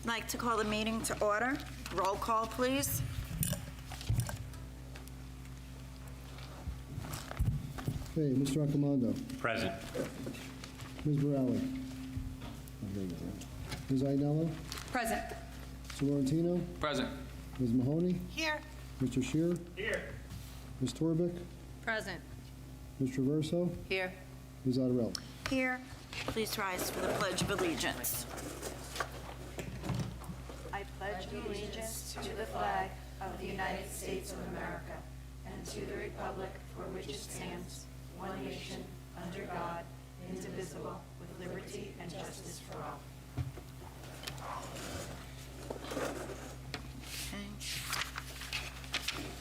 I'd like to call the meeting to order. Roll call, please. Okay, Mr. Accomando. Present. Ms. Borelli. Ms. Ainello. Present. Mr. Laurentino. Present. Ms. Mahoney. Here. Mr. Shear. Here. Ms. Torbic. Present. Mr. Verso. Here. Ms. Otterell. Here. Please rise for the Pledge of Allegiance. I pledge allegiance to the flag of the United States of America and to the republic for which it stands, one nation, under God, indivisible, with liberty and justice for all.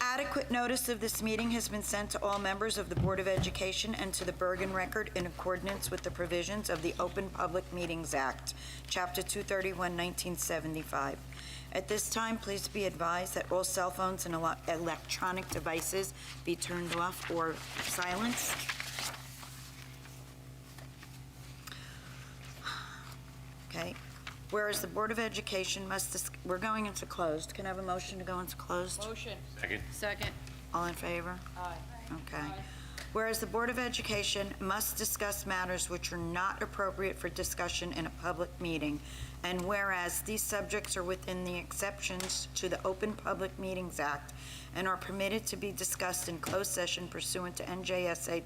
Adequate notice of this meeting has been sent to all members of the Board of Education and to the Bergen Record in accordance with the provisions of the Open Public Meetings Act, Chapter 231, 1975. At this time, please be advised that all cell phones and electronic devices be turned off or silenced. Okay. Whereas the Board of Education we're going into closed. Can I have a motion to go into closed? Motion. Second. Second. All in favor? Aye. Okay. Aye. Whereas the Board of Education must discuss matters which are not appropriate for discussion in a public meeting, and whereas these subjects are within the exceptions to the Open Public Meetings Act and are permitted to be discussed in closed session pursuant to NJSA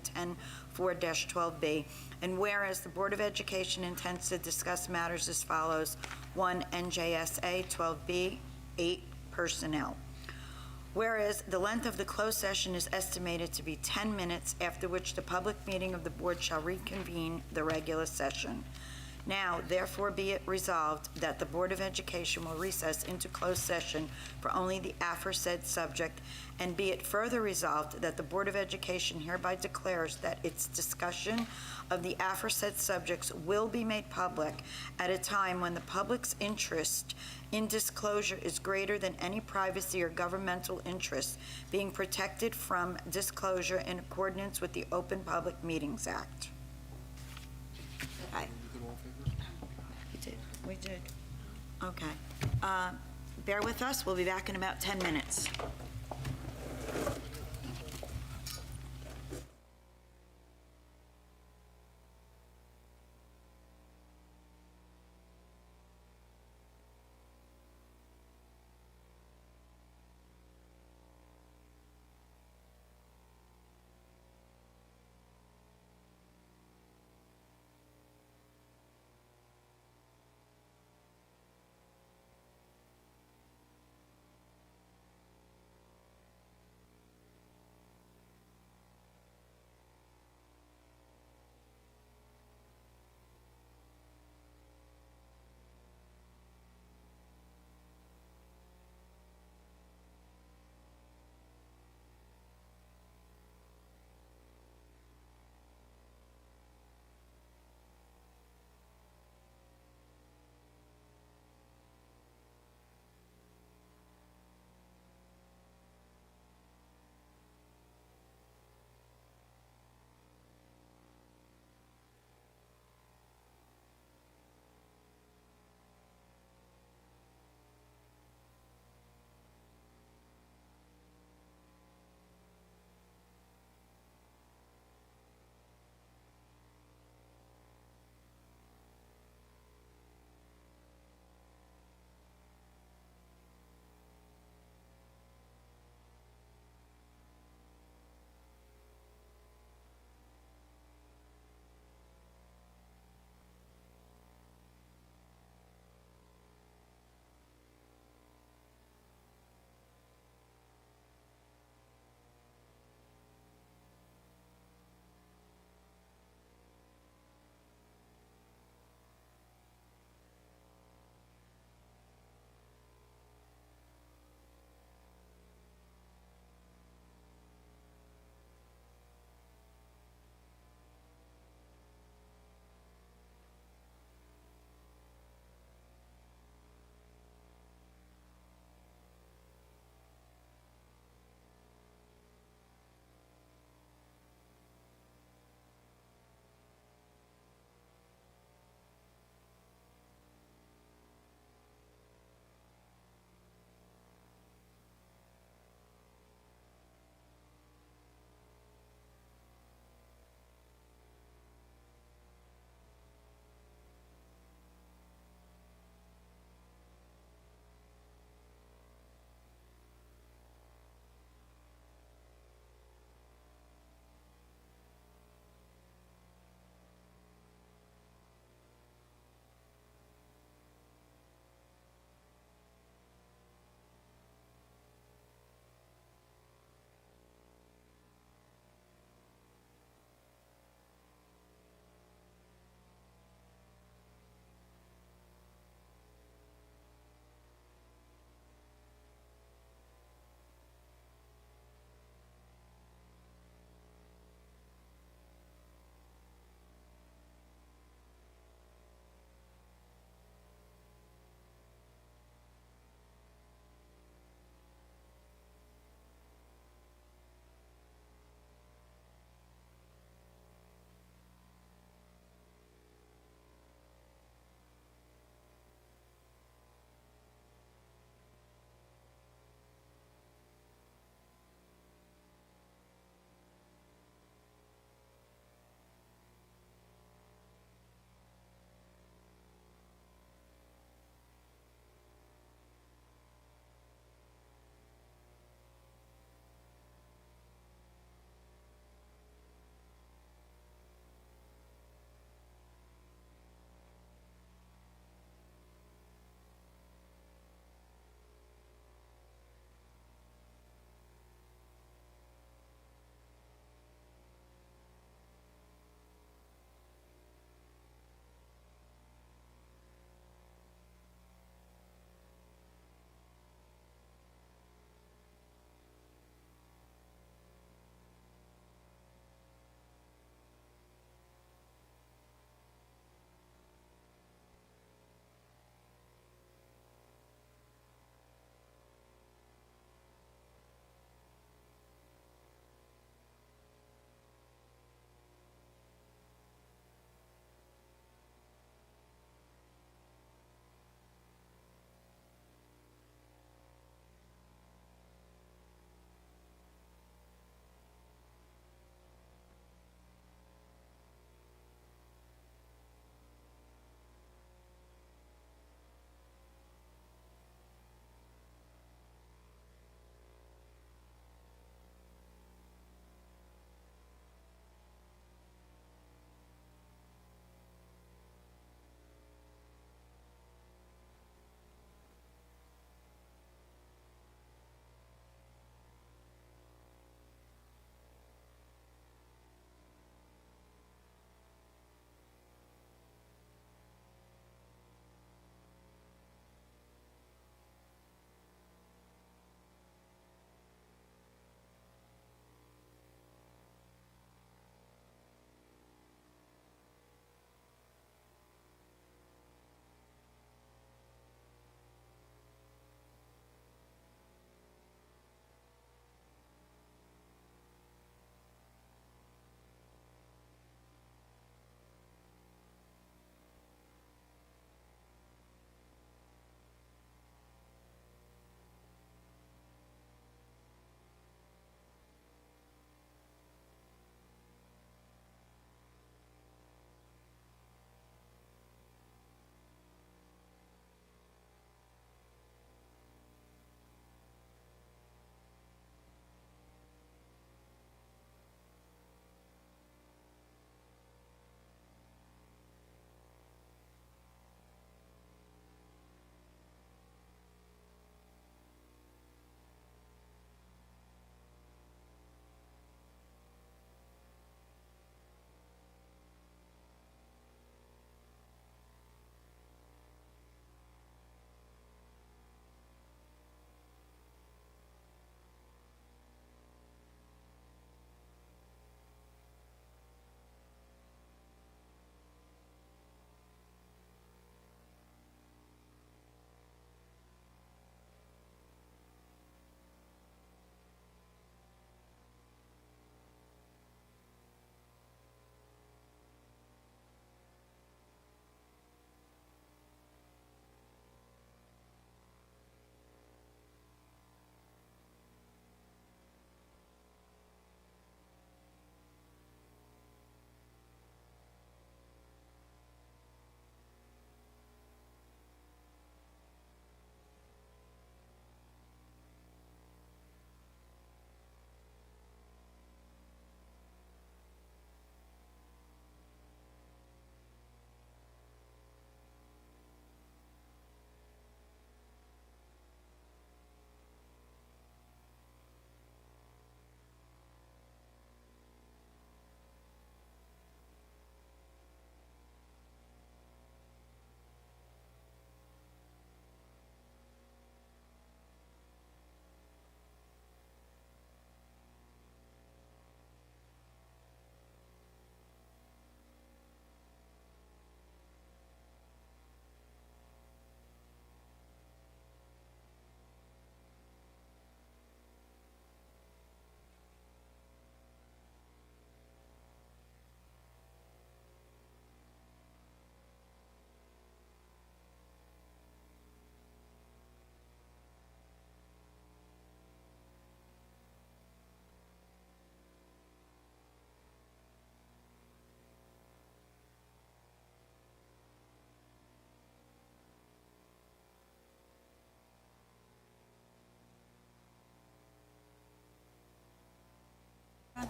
10-4-12B, and whereas the Board of Education intends to discuss matters as follows: 1, NJSA 12B 8, personnel. Whereas the length of the closed session is estimated to be 10 minutes, after which the public meeting of the board shall reconvene the regular session. Now, therefore be it resolved that the Board of Education will recess into closed session for only the aforesaid subject, and be it further resolved that the Board of Education hereby declares that its discussion of the aforesaid subjects will be made public at a time when the public's interest in disclosure is greater than any privacy or governmental interest being protected from disclosure in accordance with the Open Public Meetings Act. Aye. We did. Okay. Bear with us. We'll be back in about 10 minutes.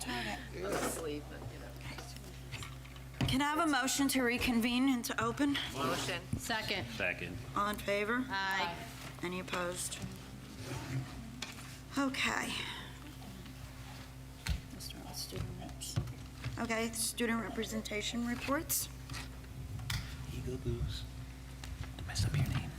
Asleep, Can I have a motion to reconvene into open? Motion. Second. Second. All in favor? Aye. Any opposed? Okay. Let's start with student reps. Okay, student representation reports. Ego boost. Don't mess up your name.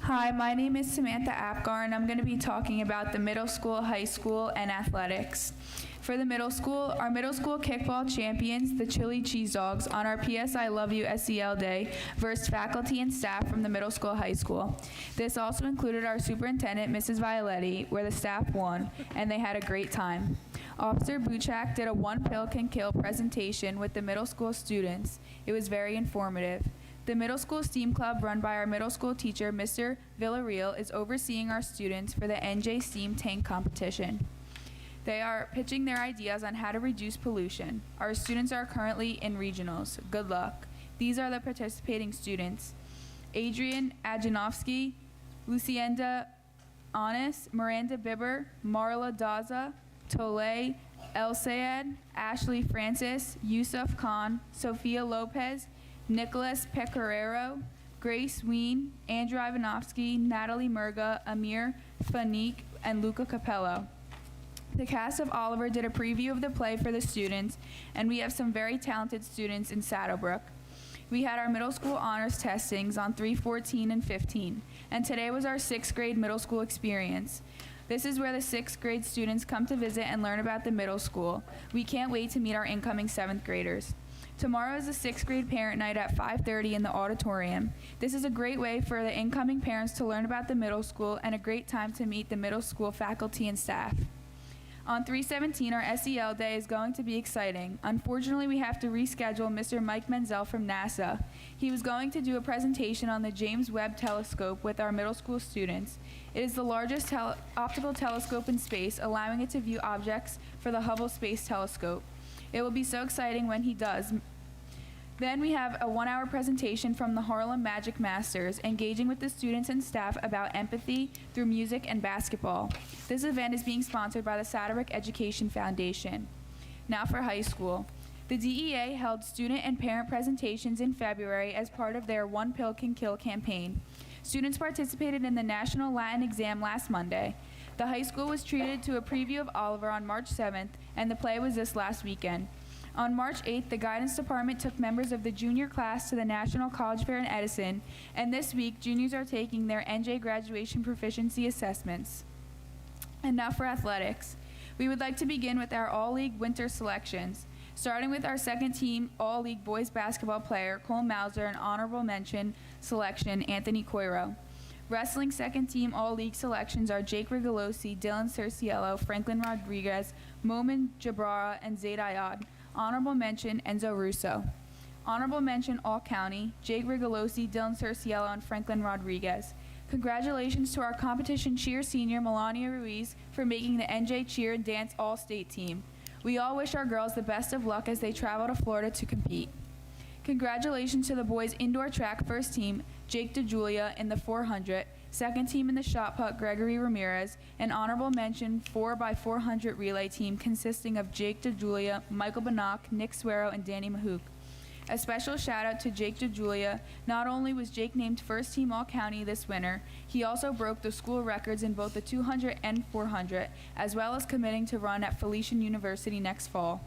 Hi, my name is Samantha Apgar, and I'm going to be talking about the middle school, high school, and athletics. For the middle school, our middle school kickball champions, the Chili Cheese Dogs, on our PS I Love You SEL Day, versed faculty and staff from the middle school, high school. This also included our superintendent, Mrs. Violetti, where the staff won, and they had a great time. Officer Buchak did a one pill can kill presentation with the middle school students. It was very informative. The middle school STEAM club run by our middle school teacher, Mr. Villarreal, is overseeing our students for the NJ STEAM tank competition. They are pitching their ideas on how to reduce pollution. Our students are currently in regionals. Good luck. These are the participating students: Adrian Ajanovsky, Lucienda Anis, Miranda Bibber, Marla Daza, Tole El Sayed, Ashley Francis, Yusuf Khan, Sophia Lopez, Nicholas Pecoraro, Grace Ween, Andrew Ivanovsky, Natalie Murga, Amir Fanik, and Luca Capello. The cast of Oliver did a preview of the play for the students, and we have some very talented students in Saddlebrook. We had our middle school honors testings on 3/14 and 15, and today was our 6th grade middle school experience. This is where the 6th grade students come to visit and learn about the middle school. We can't wait to meet our incoming 7th graders. Tomorrow is the 6th grade parent night at 5:30 in the auditorium. This is a great way for the incoming parents to learn about the middle school and a great time to meet the middle school faculty and staff. On 3/17, our SEL day is going to be exciting. Unfortunately, we have to reschedule Mr. Mike Menzel from NASA. He was going to do a presentation on the James Webb Telescope with our middle school students. It is the largest optical telescope in space, allowing it to view objects for the Hubble Space Telescope. It will be so exciting when he does. Then we have a 1-hour presentation from the Harlem Magic Masters, engaging with the students and staff about empathy through music and basketball. This event is being sponsored by the Saddlebrook Education Foundation. Now for high school. The DEA held student and parent presentations in February as part of their One Pill Can Kill campaign. Students participated in the National Latin exam last Monday. The high school was treated to a preview of Oliver on March 7th, and the play was this last weekend. On March 8th, the guidance department took members of the junior class to the National College Fair in Edison, and this week, juniors are taking their NJ graduation proficiency assessments. And now for athletics. We would like to begin with our All-League winter selections, starting with our second team All-League boys basketball player, Cole Mauser, and honorable mention selection, Anthony Coiro. Wrestling second team All-League selections are Jake Rigolosi, Dylan Cerciello, Franklin Rodriguez, Momin Jabrara, and Zayd Ayad. Honorable mention, Enzo Russo. Honorable mention, All-County, Jake Rigolosi, Dylan Cerciello, and Franklin Rodriguez. Congratulations to our competition cheer senior, Melania Ruiz, for making the NJ Cheer and Dance All-State team. We all wish our girls the best of luck as they travel to Florida to compete. Congratulations to the boys indoor track first team, Jake DeJulia in the 400, second team in the shot put, Gregory Ramirez, and honorable mention 4x400 relay team consisting of Jake DeJulia, Michael Banach, Nick Suero, and Danny Mahouk. A special shout out to Jake DeJulia. Not only was Jake named first team All-County this winter, he also broke the school records in both the 200 and 400, as well as committing to run at Felician University next fall.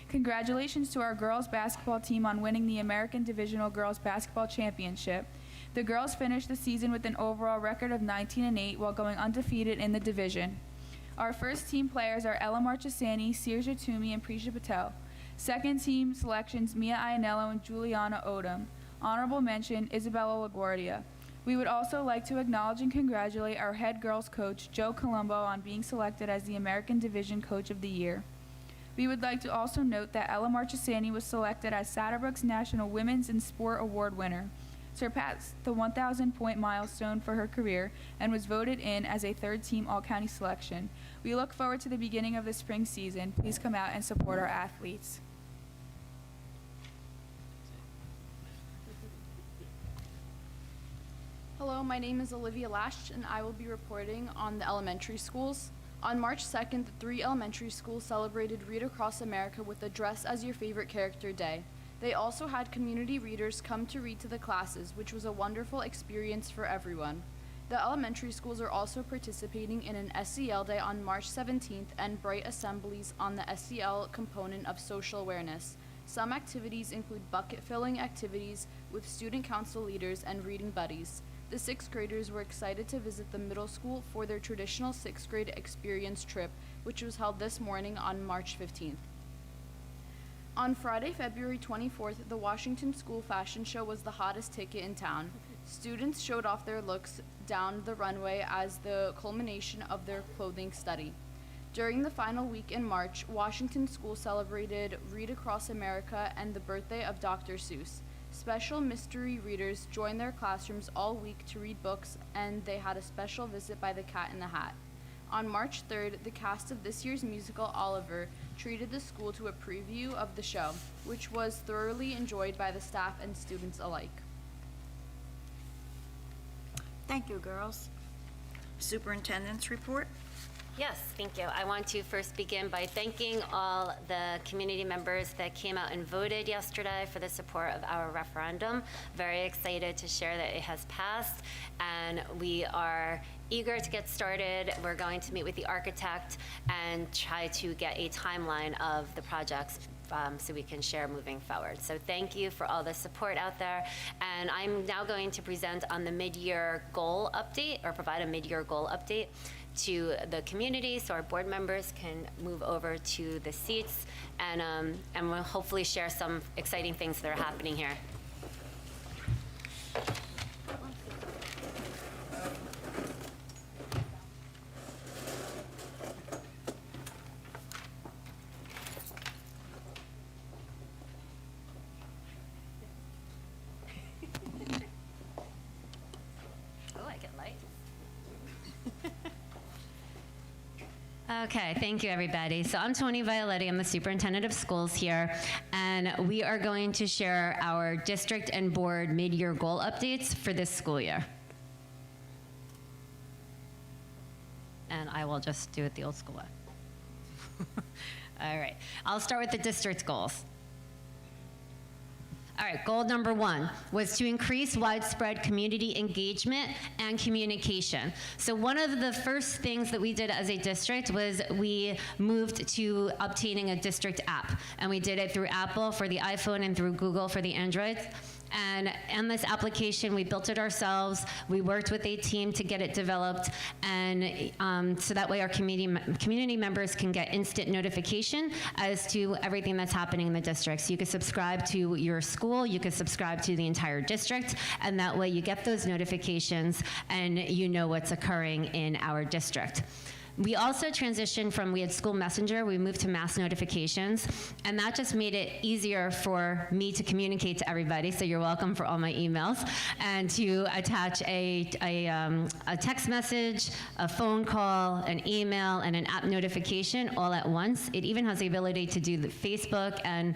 Congratulations to our girls basketball team on winning the American Divisional Girls Basketball Championship. The girls finished the season with an overall record of 19-8 while going undefeated in the division. Our first team players are Ella Marchesani, Sirja Toomey, and Prisha Patel. Second team selections Mia Ianello and Juliana Odom. Honorable mention Isabella LaGuardia. We would also like to acknowledge and congratulate our head girls coach Joe Colombo on being selected as the American Division Coach of the Year. We would like to also note that Ella Marchesani was selected as Saddlebrook's National Women's in Sport Award winner, surpassed the 1,000-point milestone for her career, and was voted in as a third-team All-County selection. We look forward to the beginning of the spring season. Please come out and support our athletes. Hello, my name is Olivia Lash, and I will be reporting on the elementary schools. On March 2nd, the 3 elementary schools celebrated Read Across America with a Dress as Your Favorite Character Day. They also had community readers come to read to the classes, which was a wonderful experience for everyone. The elementary schools are also participating in an SEL Day on March 17th and Bright Assemblies on the SEL component of social awareness. Some activities include bucket filling activities with student council leaders and reading buddies. The 6th graders were excited to visit the middle school for their traditional 6th grade experience trip, which was held this morning on March 15th. On Friday, February 24th, the Washington School Fashion Show was the hottest ticket in town. Students showed off their looks down the runway as the culmination of their clothing study. During the final week in March, Washington School celebrated Read Across America and the birthday of Dr. Seuss. Special mystery readers joined their classrooms all week to read books, and they had a special visit by the Cat in the Hat. On March 3rd, the cast of this year's musical Oliver treated the school to a preview of the show, which was thoroughly enjoyed by the staff and students alike. Thank you, girls. Superintendent's report? Yes, thank you. I want to first begin by thanking all the community members that came out and voted yesterday for the support of our referendum. Very excited to share that it has passed, and we are eager to get started. We're going to meet with the architect and try to get a timeline of the projects so we can share moving forward. So thank you for all the support out there. And I'm now going to present on the mid-year goal update, or provide a mid-year goal update to the community so our board members can move over to the seats, and we'll hopefully share some exciting things that are happening here. Oh, I get light. Okay, thank you, everybody. So I'm Tony Violetti. I'm the superintendent of schools here, and we are going to share our district and board mid-year goal updates for this school year. And I will just do it the old school way. All right, I'll start with the district goals. All right, goal number 1 was to increase widespread community engagement and communication. So one of the first things that we did as a district was we moved to obtaining a district app. And we did it through Apple for the iPhone and through Google for the Android. And in this application, we built it ourselves. We worked with a team to get it developed, and so that way our community members can get instant notification as to everything that's happening in the district. So you can subscribe to your school, you can subscribe to the entire district, and that way you get those notifications and you know what's occurring in our district. We also transitioned from, we had school messenger, we moved to mass notifications, and that just made it easier for me to communicate to everybody, so you're welcome for all my emails, and to attach a text message, a phone call, an email, and an app notification all at once. It even has the ability to do the Facebook and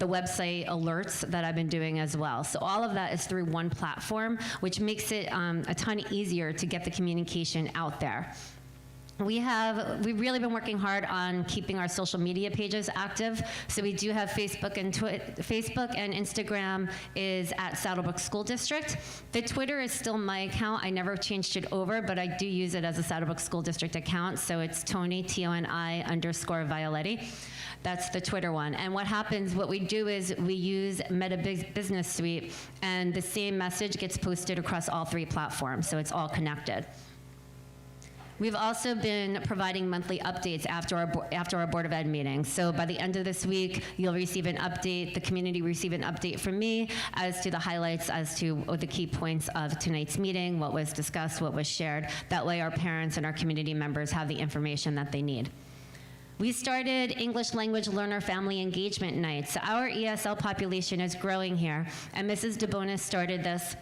the website alerts that I've been doing as well. So all of that is through one platform, which makes it a ton easier to get the communication out there. We've really been working hard on keeping our social media pages active. So we do have Facebook and Instagram is at Saddlebrook School District. The Twitter is still my account. I never changed it over, but I do use it as a Saddlebrook School District account. So it's Tony, Toni_Violetti. That's the Twitter one. And what we do is we use Meta Business Suite, and the same message gets posted across all 3 platforms. So it's all connected. We've also been providing monthly updates after our Board of Ed meeting. So by the end of this week, you'll receive an update, the community will receive an update from me as to the highlights, as to the key points of tonight's meeting, what was discussed, what was shared. That way our parents and our community members have the information that they need. We started English Language Learner Family Engagement Nights. Our ESL population is growing here, and Mrs. DeBonis started this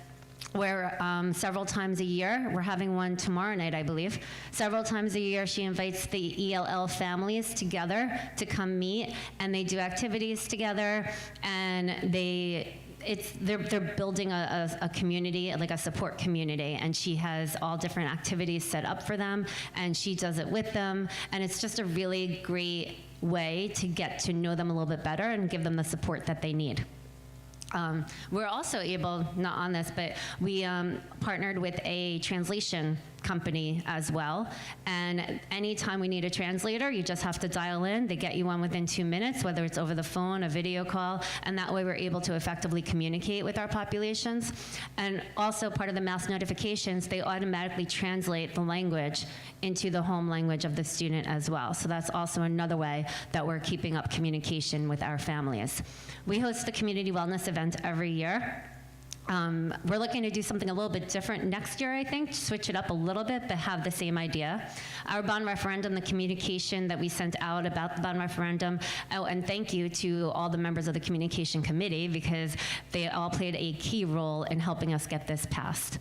where several times a year, we're having one tomorrow night, I believe, several times a year she invites the ELL families together to come meet, and they do activities together, and they they're building a community, like a support community, and she has all different activities set up for them, and she does it with them, and it's just a really great way to get to know them a little bit better and give them the support that they need. We're also able, not on this, but we partnered with a translation company as well. And anytime we need a translator, you just have to dial in. They get you one within 2 minutes, whether it's over the phone, a video call, and that way we're able to effectively communicate with our populations. And also part of the mass notifications, they automatically translate the language into the home language of the student as well. So that's also another way that we're keeping up communication with our families. We host the community wellness event every year. We're looking to do something a little bit different next year, I think, switch it up a little bit, but have the same idea. Our bond referendum, the communication that we sent out about the bond referendum, oh, and thank you to all the members of the communication committee, because they all played a key role in helping us get this passed.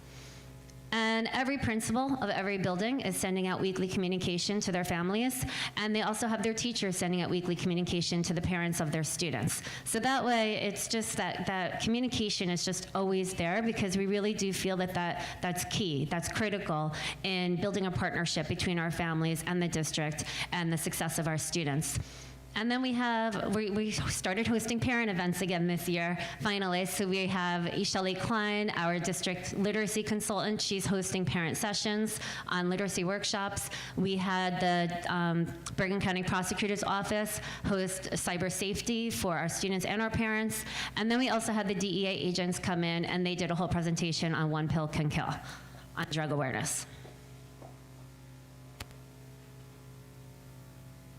And every principal of every building is sending out weekly communication to their families, and they also have their teachers sending out weekly communication to the parents of their students. So that way, it's just that communication is just always there, because we really do feel that's key, that's critical in building a partnership between our families and the district and the success of our students. And then we started hosting parent events again this year, finally. So we have Ishali Klein, our district literacy consultant. She's hosting parent sessions on literacy workshops. We had the Bergen County Prosecutor's Office host cyber safety for our students and our parents. And then we also had the DEA agents come in, and they did a whole presentation on One Pill Can Kill, on drug awareness.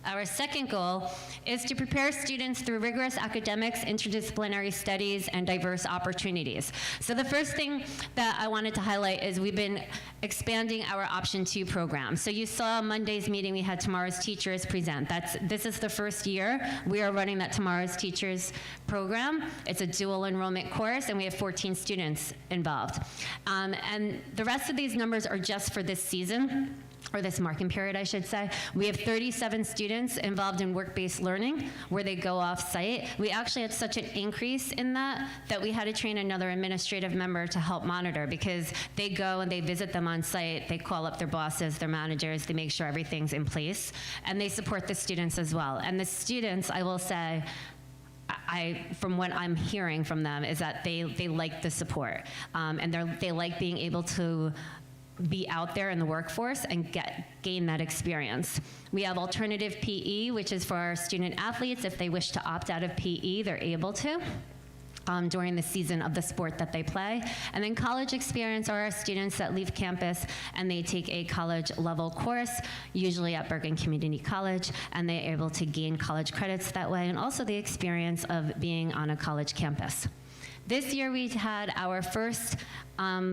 Our second goal is to prepare students through rigorous academics, interdisciplinary studies, and diverse opportunities. So the first thing that I wanted to highlight is we've been expanding our Option 2 program. So you saw Monday's meeting, we had Tomorrow's Teachers present. This is the first year we are running that Tomorrow's Teachers program. It's a dual enrollment course, and we have 14 students involved. And the rest of these numbers are just for this season, or this marking period, I should say. We have 37 students involved in work-based learning, where they go off-site. We actually had such an increase in that we had to train another administrative member to help monitor, because they go and they visit them on site, they call up their bosses, their managers, they make sure everything's in place, and they support the students as well. And the students, I will say, from what I'm hearing from them, is that they like the support, and they like being able to be out there in the workforce and gain that experience. We have alternative PE, which is for our student athletes. If they wish to opt out of PE, they're able to during the season of the sport that they play. And then college experience are our students that leave campus and they take a college level course, usually at Bergen Community College, and they're able to gain college credits that way, and also the experience of being on a college campus. This year we had our first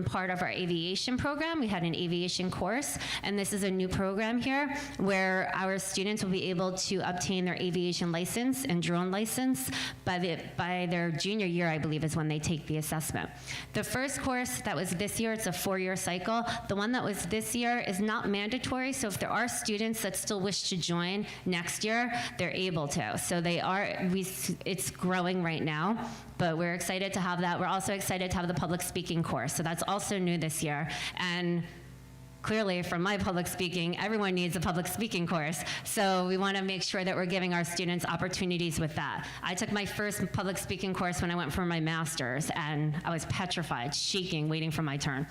part of our aviation program. We had an aviation course, and this is a new program here where our students will be able to obtain their aviation license and drone license by their junior year, I believe, is when they take the assessment. The first course that was this year, it's a 4-year cycle. The one that was this year is not mandatory, so if there are students that still wish to join next year, they're able to. So it's growing right now, but we're excited to have that. We're also excited to have the public speaking course. So that's also new this year. And clearly, from my public speaking, everyone needs a public speaking course. So we want to make sure that we're giving our students opportunities with that. I took my first public speaking course when I went for my master's, and I was petrified, shaking, waiting for my turn.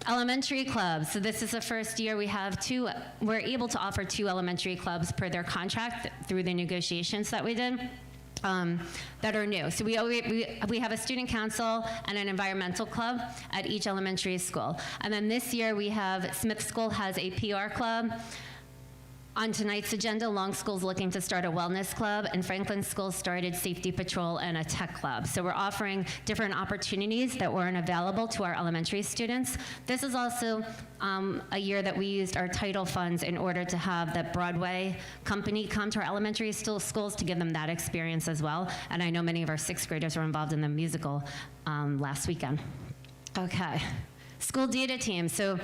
Elementary clubs. So this is the first year we're able to offer 2 elementary clubs per their contract through the negotiations that we did. That are new. So we have a student council and an environmental club at each elementary school. And then this year we have Smith School has a PR club. On tonight's agenda, Long School's looking to start a wellness club, and Franklin School started safety patrol and a tech club. So we're offering different opportunities that weren't available to our elementary students. This is also a year that we used our title funds in order to have the Broadway company come to our elementary schools to give them that experience as well. And I know many of our 6th graders were involved in the musical last weekend. Okay, school data team. So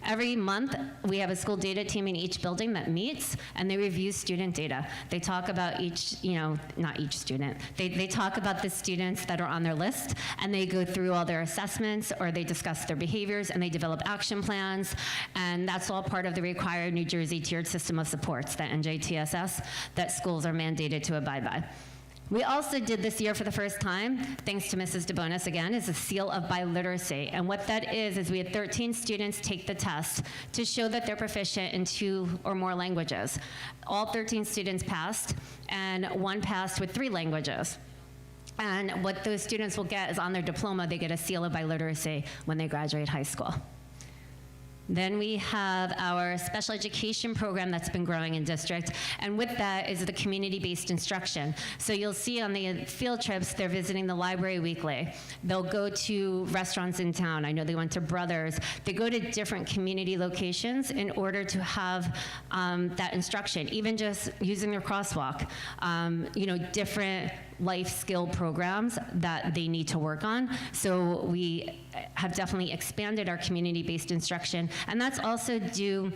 Every month, we have a school data team in each building that meets, and they review student data. They talk about each, not each student, they talk about the students that are on their list, and they go through all their assessments, or they discuss their behaviors, and they develop action plans, and that's all part of the required New Jersey tiered system of supports, that NJTSS, that schools are mandated to abide by. We also did this year for the first time, thanks to Mrs. DeBonis again, is a seal of biliteracy. And what that is we had 13 students take the test to show that they're proficient in 2 or more languages. All 13 students passed, and 1 passed with 3 languages. And what those students will get is on their diploma, they get a seal of biliteracy when they graduate high school. Then we have our special education program that's been growing in district, and with that is the community-based instruction. So you'll see on the field trips, they're visiting the library weekly. They'll go to restaurants in town. I know they went to Brothers. They go to different community locations in order to have that instruction, even just using their crosswalk, different life skill programs that they need to work on. So we have definitely expanded our community-based instruction, and that's also due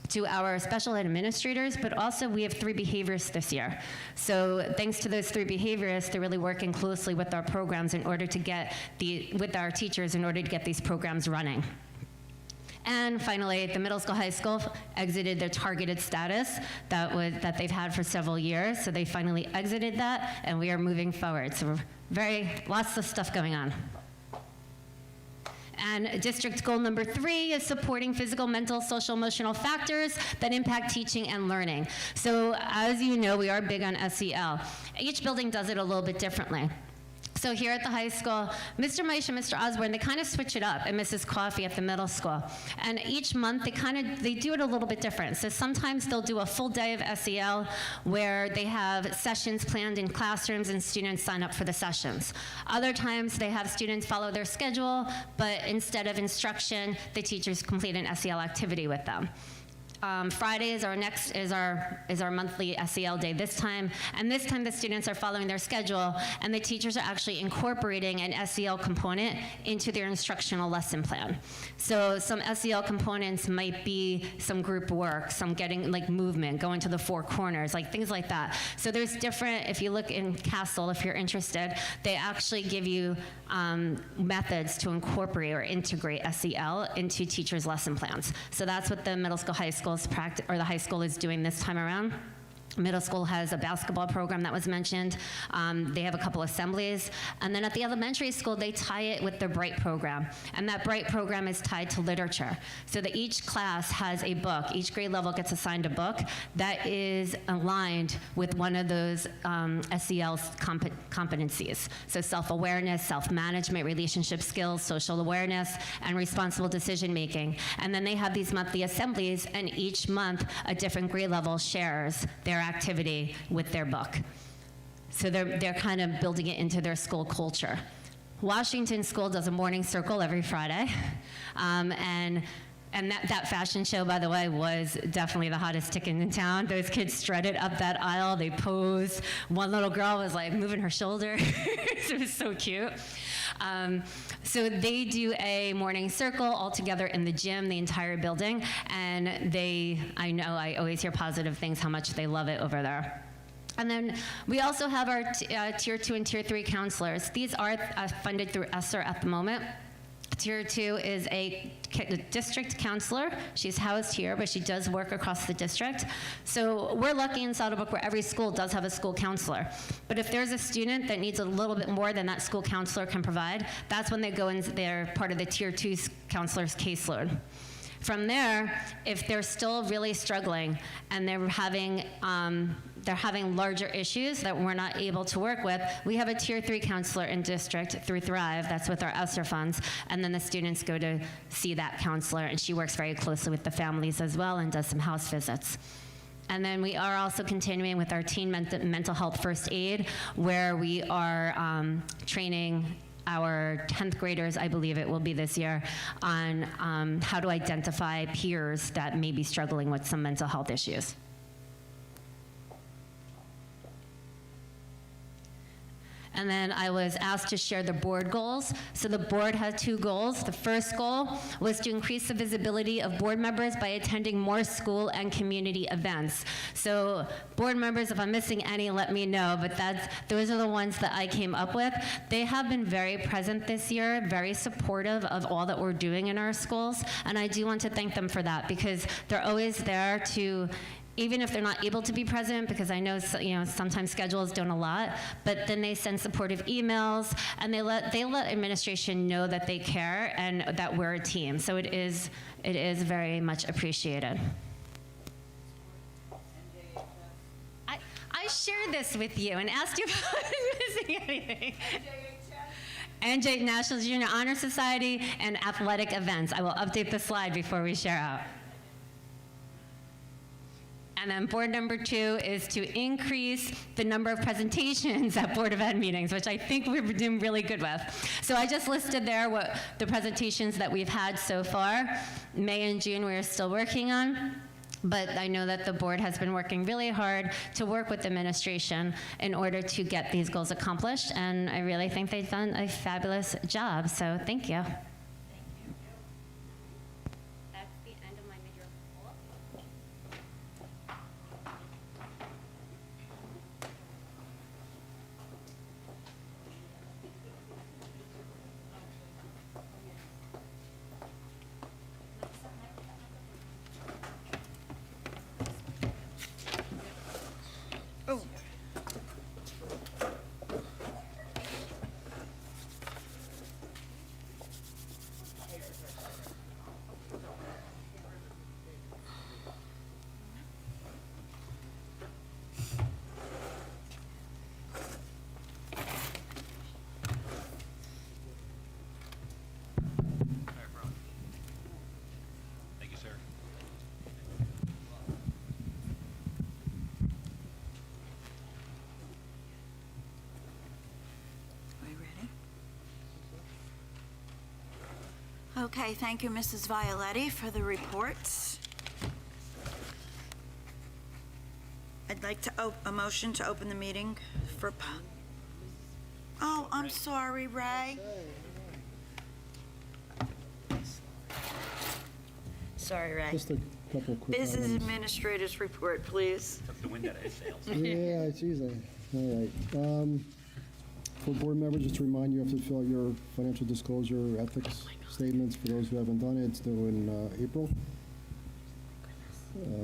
to our special ed administrators, but also we have 3 behaviorists this year. So thanks to those 3 behaviorists, they're really working closely with our programs in order to get with our teachers in order to get these programs running. And finally, the middle school, high school exited their targeted status that they've had for several years. So they finally exited that, and we are moving forward. So lots of stuff going on. And district goal number 3 is supporting physical, mental, social, emotional factors that impact teaching and learning. So as you know, we are big on SEL. Each building does it a little bit differently. So here at the high school, Mr. Meish and Mr. Osborne, they kind of switch it up, and Mrs. Coffey at the middle school. And each month, they do it a little bit different. So sometimes they'll do a full day of SEL where they have sessions planned in classrooms and students sign up for the sessions. Other times, they have students follow their schedule, but instead of instruction, the teachers complete an SEL activity with them. Friday is our monthly SEL day this time, and this time the students are following their schedule, and the teachers are actually incorporating an SEL component into their instructional lesson plan. So some SEL components might be some group work, some getting like movement, going to the 4 corners, like things like that. So there's different, if you look in Castle, if you're interested, they actually give you methods to incorporate or integrate SEL into teachers' lesson plans. So that's what the middle school, high school the high school is doing this time around. Middle school has a basketball program that was mentioned. They have a couple assemblies. And then at the elementary school, they tie it with their Bright program. And that Bright program is tied to literature. So that each class has a book. Each grade level gets assigned a book that is aligned with one of those SEL competencies. So self-awareness, self-management, relationship skills, social awareness, and responsible decision-making. And then they have these monthly assemblies, and each month, a different grade level shares their activity with their book. So they're kind of building it into their school culture. Washington School does a morning circle every Friday. And that fashion show, by the way, was definitely the hottest ticket in town. Those kids strutted up that aisle. They posed. One little girl was like moving her shoulder. It was so cute. So they do a morning circle all together in the gym, the entire building, and I know I always hear positive things, how much they love it over there. And then we also have our Tier 2 and Tier 3 counselors. These are funded through ESSER at the moment. Tier 2 is a district counselor. She's housed here, but she does work across the district. So we're lucky in Saddlebrook where every school does have a school counselor. But if there's a student that needs a little bit more than that school counselor can provide, that's when they go in, they're part of the Tier 2 counselor's caseload. From there, if they're still really struggling and they're having larger issues that we're not able to work with, we have a Tier 3 counselor in district through Thrive. That's with our ESSER funds. And then the students go to see that counselor, and she works very closely with the families as well and does some house visits. And then we are also continuing with our teen mental health first aid, where we are training our 10th graders, I believe it will be this year, on how to identify peers that may be struggling with some mental health issues. and then I was asked to share the board goals. So the board had 2 goals. The first goal was to increase the visibility of board members by attending more school and community events. So board members, if I'm missing any, let me know, but those are the ones that I came up with. They have been very present this year, very supportive of all that we're doing in our schools, and I do want to thank them for that because they're always there to, even if they're not able to be present, because I know, sometimes schedules don't allow, but then they send supportive emails, and they let administration know that they care and that we're a team. So it is very much appreciated. I shared this with you and asked you if I was missing anything. NJ National Junior Honor Society and athletic events. I will update the slide before we share out. And then board number 2 is to increase the number of presentations at Board of Ed meetings, which I think we're doing really good with. So I just listed there what the presentations that we've had so far. May and June we're still working on. But I know that the board has been working really hard to work with administration in order to get these goals accomplished, and I really think they've done a fabulous job, so thank you. That's the end of my major report. Oh. Thank you, sir. Are we ready? Okay, thank you, Mrs. Violetti, for the reports. I'd like to a motion to open the meeting for. Oh, I'm sorry, Ray. Sorry, Ray. Just a couple of quick Business items. Administrator's report, please. Took the wind out of his sails. Yeah, geez, all right. For board members, just to remind you, you have to fill out your financial disclosure ethics statements. For those who haven't done it, it's due in April.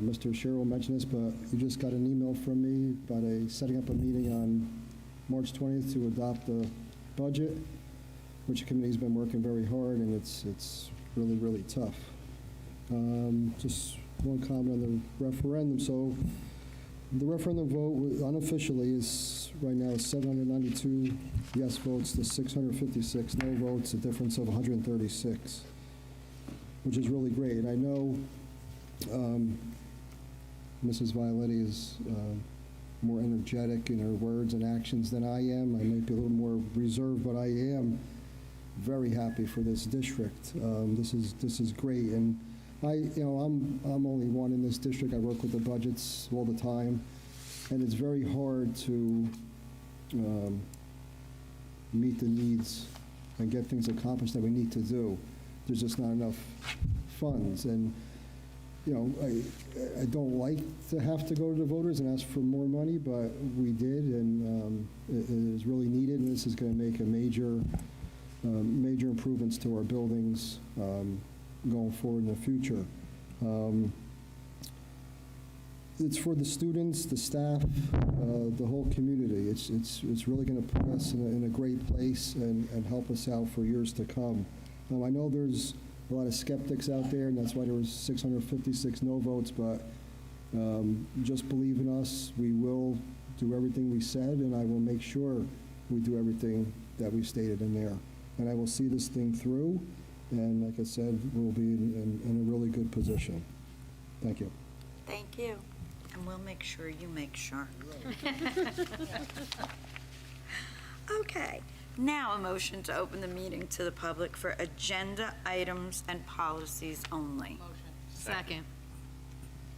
Mr. Sherrill mentioned this, but you just got an email from me about setting up a meeting on March 20th to adopt the budget, which the committee's been working very hard, and it's really, really tough. Just one comment on the referendum. So the referendum vote unofficially is right now 792 yes votes to 656 no votes, a difference of 136, which is really great. And I know Mrs. Violetti is more energetic in her words and actions than I am. I might be a little more reserved, but I am very happy for this district. This is great, and I'm only one in this district. I work with the budgets all the time, and it's very hard to meet the needs and get things accomplished that we need to do. There's just not enough funds, and I don't like to have to go to the voters and ask for more money, but we did, and it is really needed, and this is going to make a major improvements to our buildings going forward in the future. It's for the students, the staff, the whole community. It's really going to put us in a great place and help us out for years to come. I know there's a lot of skeptics out there, and that's why there was 656 no votes, but just believe in us. We will do everything we said, and I will make sure we do everything that we stated in there. And I will see this thing through, and like I said, we'll be in a really good position. Thank you. Thank you. And we'll make sure you make sure. Okay. Now a motion to open the meeting to the public for agenda items and policies only. Second.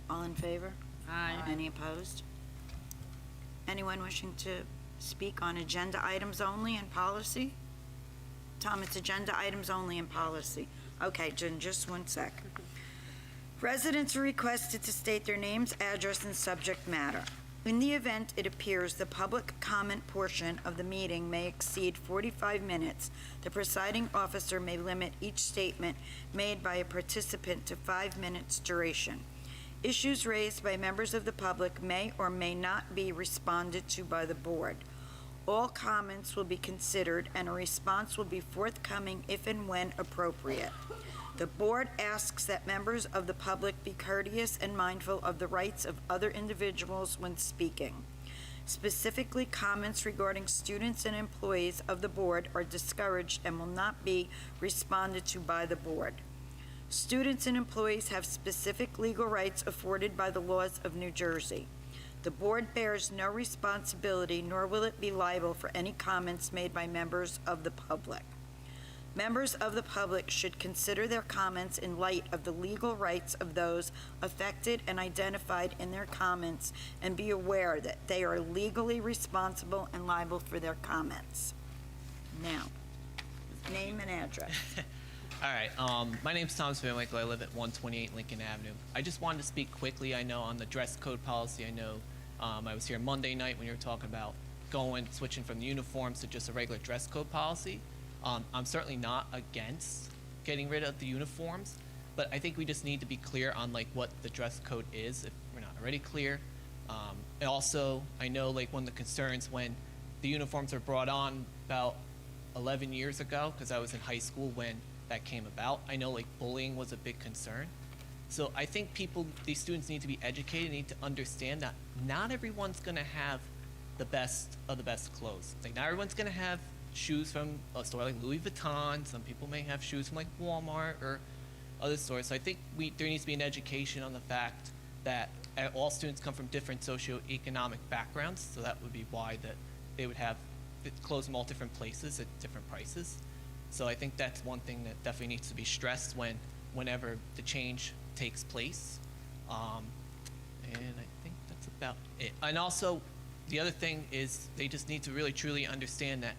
All in favor? Aye. Any opposed? Anyone wishing to speak on agenda items only and policy? Tom, it's agenda items only and policy. Okay, Jen, just one sec. Residents are requested to state their names, address, and subject matter. In the event it appears the public comment portion of the meeting may exceed 45 minutes, the presiding officer may limit each statement made by a participant to 5 minutes duration. Issues raised by members of the public may or may not be responded to by the board. All comments will be considered and a response will be forthcoming if and when appropriate. The board asks that members of the public be courteous and mindful of the rights of other individuals when speaking. Specifically, comments regarding students and employees of the board are discouraged and will not be responded to by the board. Students and employees have specific legal rights afforded by the laws of New Jersey. The board bears no responsibility, nor will it be liable for any comments made by members of the public. Members of the public should consider their comments in light of the legal rights of those affected and identified in their comments and be aware that they are legally responsible and liable for their comments. Now, name and address. All right, my name's Thomas Van Winkle. I live at 128 Lincoln Avenue. I just wanted to speak quickly. I know on the dress code policy, I know I was here Monday night when you were talking about switching from the uniforms to just a regular dress code policy. I'm certainly not against getting rid of the uniforms, but I think we just need to be clear on like what the dress code is if we're not already clear. And also, I know like one of the concerns when the uniforms were brought on about 11 years ago, because I was in high school when that came about. I know like bullying was a big concern. So I think these students need to be educated, need to understand that not everyone's gonna have the best of the best clothes. Like not everyone's gonna have shoes from a store like Louis Vuitton. Some people may have shoes from like Walmart or other stores. So I think there needs to be an education on the fact that all students come from different socioeconomic backgrounds. So that would be why that they would have clothes from all different places at different prices. So I think that's one thing that definitely needs to be stressed whenever the change takes place. And I think that's about it. And also, the other thing is they just need to really truly understand that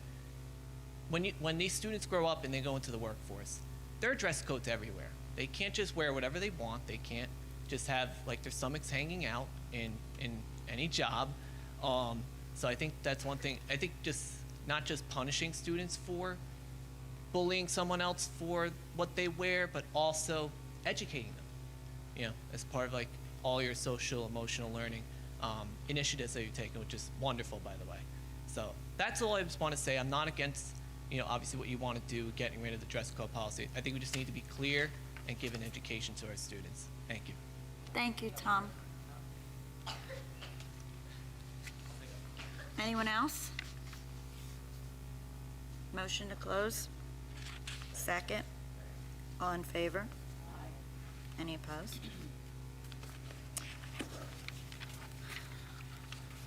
when these students grow up and they go into the workforce, there are dress codes everywhere. They can't just wear whatever they want. They can't just have like their stomachs hanging out in any job. So I think that's one thing. I think just not just punishing students for bullying someone else for what they wear, but also educating them, you know, as part of like all your social emotional learning initiatives that you're taking, which is wonderful, by the way. So that's all I just want to say. I'm not against, you know, obviously what you want to do, getting rid of the dress code policy. I think we just need to be clear and give an education to our students. Thank you. Thank you, Tom. Anyone else? Motion to close? Second. All in favor? Any opposed?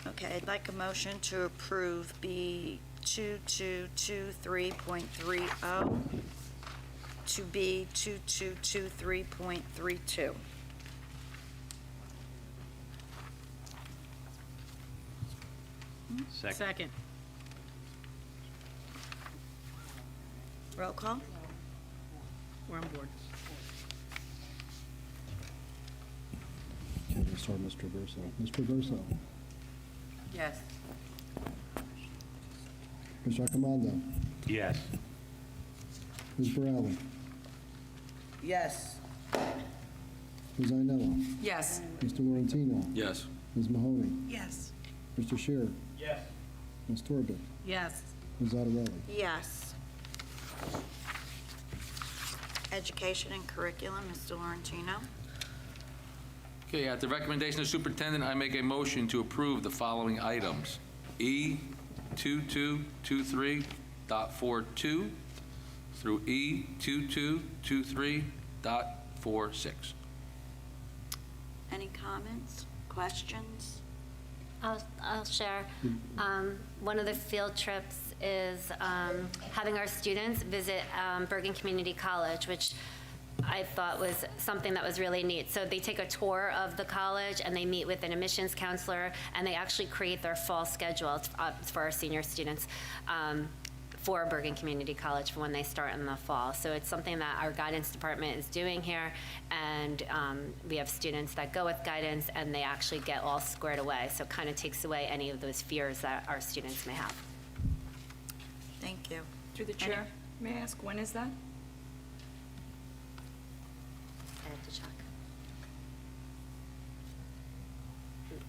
Okay, I'd like a motion to approve B 2223.30 to B 2223.32. Second. Roll call? We're on board. Okay, we'll start Mr. Verso. Mr. Verso. Yes. Mr. Accomando. Yes. Ms. Borelli. Yes. Ms. Ainello. Yes. Mr. Laurentino. Yes. Ms. Mahoney. Yes. Mr. Scheer. Yes. Ms. Torbic. Yes. Ms. Otterelli. Yes. Education and curriculum, Mr. Laurentino. Okay, at the recommendation of the superintendent, I make a motion to approve the following items. E 2223.42 through E 2223.46. Any comments, questions? I'll share. One of the field trips is having our students visit Bergen Community College, which I thought was something that was really neat. So they take a tour of the college, and they meet with an admissions counselor, and they actually create their fall schedule for our senior students for Bergen Community College for when they start in the fall. So it's something that our guidance department is doing here, and we have students that go with guidance, and they actually get all squared away. So it kind of takes away any of those fears that our students may have. Thank you. Through the chair, may I ask, when is that? I have to check.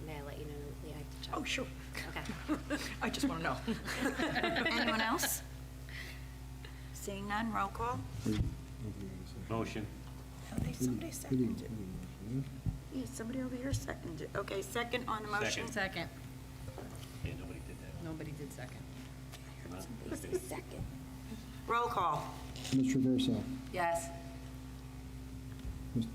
May I let you know, Leah, I have to check? Oh, sure. Okay. I just want to know. Anyone else? Seeing none, roll call. Motion. Somebody seconded it. Yeah, somebody over here seconded it. Okay, second on the motion. Second. Second. Yeah, nobody did that. Nobody did second. Somebody say second. Roll call. Ms. Traverso, Yes.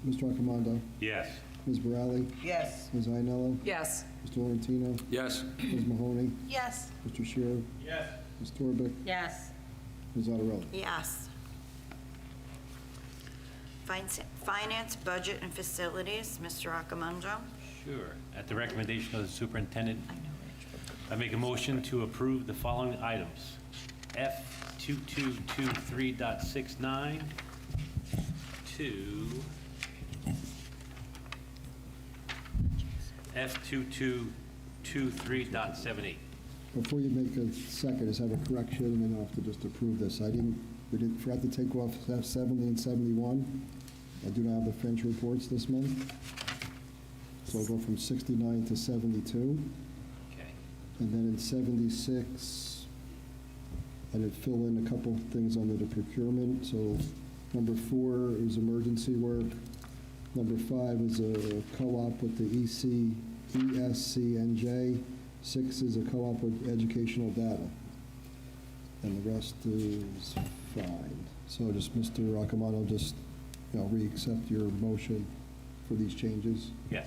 Mr. Accomando, Yes. Ms. Borelli, Yes. Ms. Iannello, Yes. Mr. Laurentino, Yes. Ms. Mahoney, Yes. Mr. Shearer, Yes. Ms. Torbeck, Yes. Ms. Otterelli. Yes. Finance, budget, and facilities, Mr. Accomando. Sure. At the recommendation of the superintendent, I make a motion to approve the following items. F2223.69 to F2223.78. Before you make a second, just have a correction, and then I'll have to just approve this. We didn't, forgot to take off F70 and 71. I do not have the French reports this month. So I'll go from 69 to 72. Okay. And then in 76, I did fill in a couple things under the procurement. So number 4 is emergency work. Number 5 is a co-op with the ESCNJ. 6 is a co-op with educational data. And the rest is fine. So just, Mr. Accomando, just, re-accept your motion for these changes, Yes.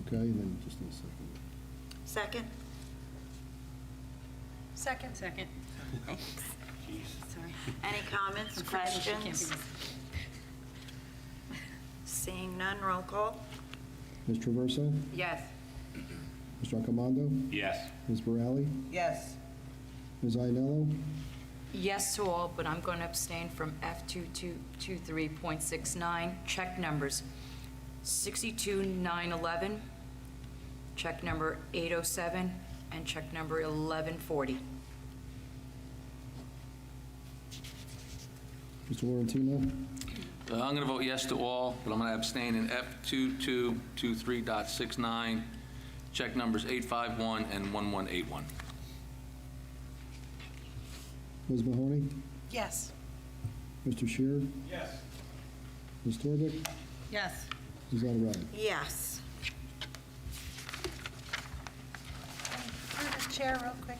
okay? And then just in a second. Second? Second. Second. Sorry. Any comments, questions? Seeing none, roll call. Ms. Traverso? Yes. Mr. Accomando? Yes. Ms. Borelli? Yes. Ms. Iannello? Yes to all, but I'm going to abstain from F2223.69. Check numbers 62911, check number 807, and check number 1140. Mr. Laurentino? I'm going to vote yes to all, but I'm going to abstain in F2223.69, check numbers 851 and 1181. Ms. Mahoney? Yes. Mr. Shearer? Yes. Ms. Torbeck? Yes. Ms. Otterelli? Yes. Through the chair, real quick,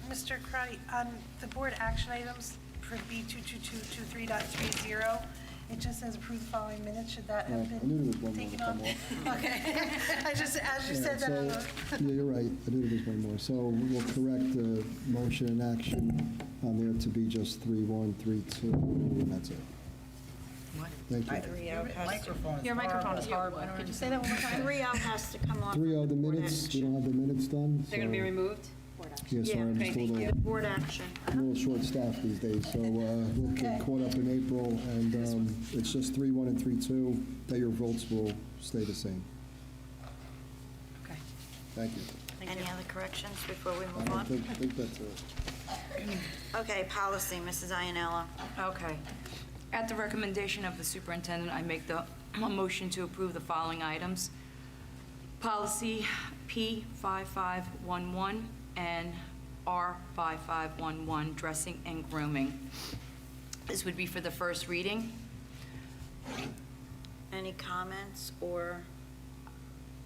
Mr. Crotty, on the board action items for B22223.30, it just says approve the following minutes. Should that Oh, have I knew there was been one more taken to off? come off. Okay. As you said that, I Yeah, was- so, yeah, you're right. I knew there was one more. So we'll correct the motion and action on there to be just 3-1, 3-2, and that's it. Thank you. 3-0 has to, Your microphone is horrible. Could you say that one more time? 3-0 has to come off. 3-0, the board minutes, we action. don't have the minutes done. They're going to be so- removed? Yeah, sorry, I'm just a little, Board action. short-staffed these days, so we'll get caught up in April, and it's just 3-1 and 3-2, that your votes will stay the same. Okay. Thank you. Any other corrections before we I move don't on? think that's it. Okay, policy, Mrs. Iannello. Okay. At the recommendation of the superintendent, I make a motion to approve the following items. Policy P5511 and R5511, dressing and grooming. This would be for the first reading. Any comments or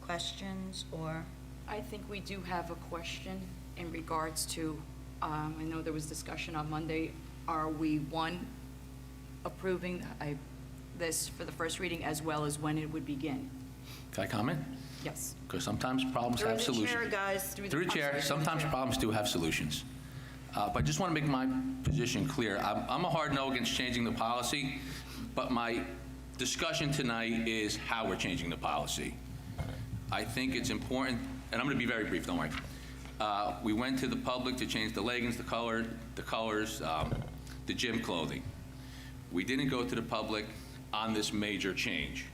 questions or? I think we do have a question in regards to, I know there was discussion on Monday, are we, one, approving this for the first reading as well as when it would begin? Can I comment? Yes. Because sometimes problems have Through the chair, solutions. guys. Through the chair, sometimes problems do have solutions. But I just want to make my position clear. I'm a hard no against changing the policy, but my discussion tonight is how we're changing the policy. I think it's important, and I'm going to be very brief, don't worry. We went to the public to change the leggings, the colors, the gym clothing. We didn't go to the public on this major change.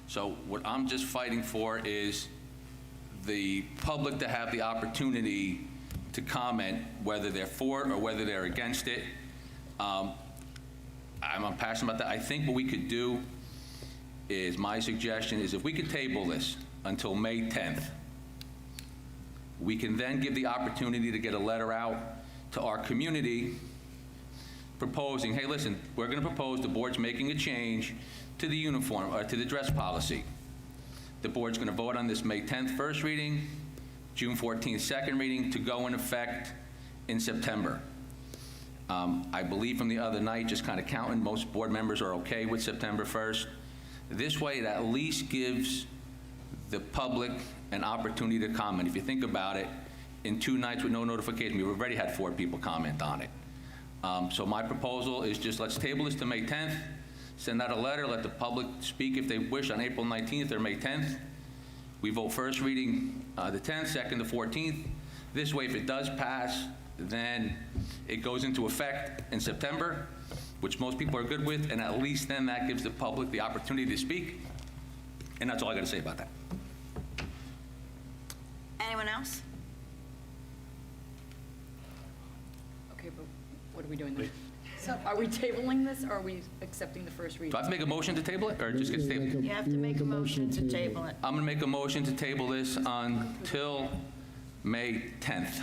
So what I'm just fighting for is the public to have the opportunity to comment whether they're for it or whether they're against it. I'm passionate about that. I think what we could do is, my suggestion is, if we could table this until May 10th, we can then give the opportunity to get a letter out to our community proposing, hey, listen, we're going to propose the board's making a change to the uniform, or to the dress policy. The board's going to vote on this May 10th first reading, June 14th second reading, to go in effect in September. I believe from the other night, just kind of counting, most board members are okay with September 1st. This way, it at least gives the public an opportunity to comment. If you think about it, in 2 nights with no notification, we've already had 4 people comment on it. So my proposal is just, let's table this to May 10th, send out a letter, let the public speak if they wish on April 19th or May 10th. We vote first reading the 10th, second the 14th. This way, if it does pass, then it goes into effect in September, which most people are good with, and at least then that gives the public the opportunity to speak. And that's all I got to say about that. Anyone else? Okay, but what are we doing then? Are we tabling this, or are we accepting the first reading? Do I have to make a motion to table it, or it just gets tabled? You have to make a motion to table it. I'm going to make a motion to table this until May 10th.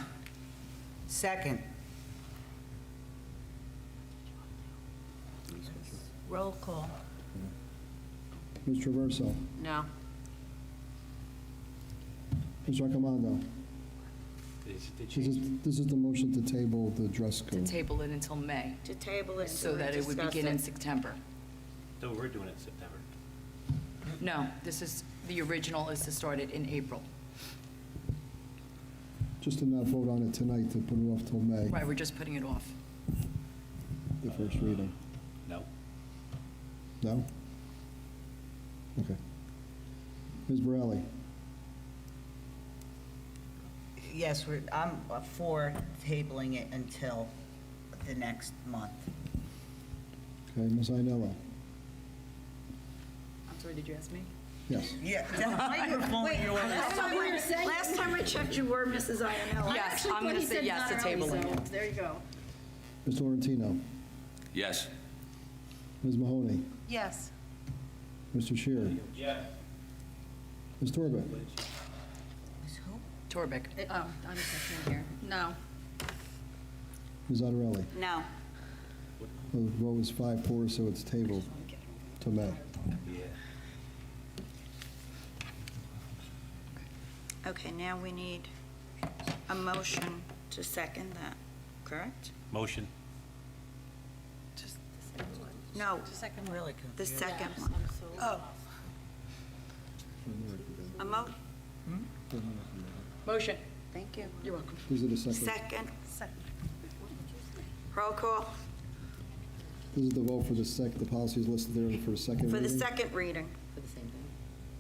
Second. Roll call. Ms. Traverso. No. Ms. Raccomando. This is the motion to table the dress To code. table it until May, To table it. so that it would discuss begin in it. September. No, we're doing it in September. No, this is, the original is to start it in April. Just to not vote on it tonight, to put it off till May, Right, we're just putting it off. the first reading. No. No? Okay. Ms. Borelli. Yes, I'm for tabling it until the next month. Okay, Ms. Ainello. I'm sorry, did you ask me? Yes. Yeah, the microphone yours. Last time I checked, you were Mrs. Ionella. Yes, I'm going to say yes to tabling it. There you go. Mr. Laurentino. Yes. Ms. Mahoney. Yes. Mr. Shearer. Yes. Ms. Torbeck. Torbeck. Oh, I'm a second here. No. Ms. Otterelli. No. The vote was 5-4, so it's tabled to May. Yeah. Okay, now we need a motion to second that, correct? Motion. Just the second one. No, The second I'm one. really the confused. second one. Oh, A mo, Motion. thank you. You're welcome. This is the second. Second, second. roll call This is the vote for the policy is listed there for the second for the reading. second reading.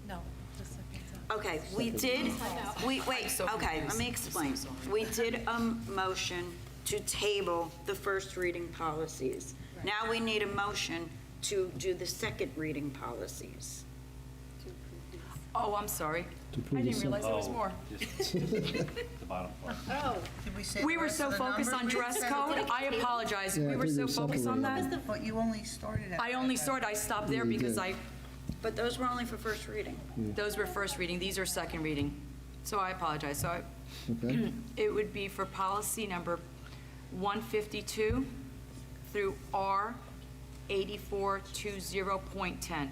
No, the second. Okay, we did, wait, okay, let me explain. We did a motion to table the first reading policies. Now we need a motion to do the second reading policies. Oh, I'm sorry. To approve I the didn't realize there was Oh, more. just the bottom part. Did we say the We were rest so of the focused on numbers? dress code. I apologize. Yeah, I We were think so you're focused on separating. that. But you only started at. I only started, I stopped there Yeah, you because did. But those were only for first reading. those were first reading. These are second reading. So I apologize. So Okay. it would be for policy number 152 through R 8420.10.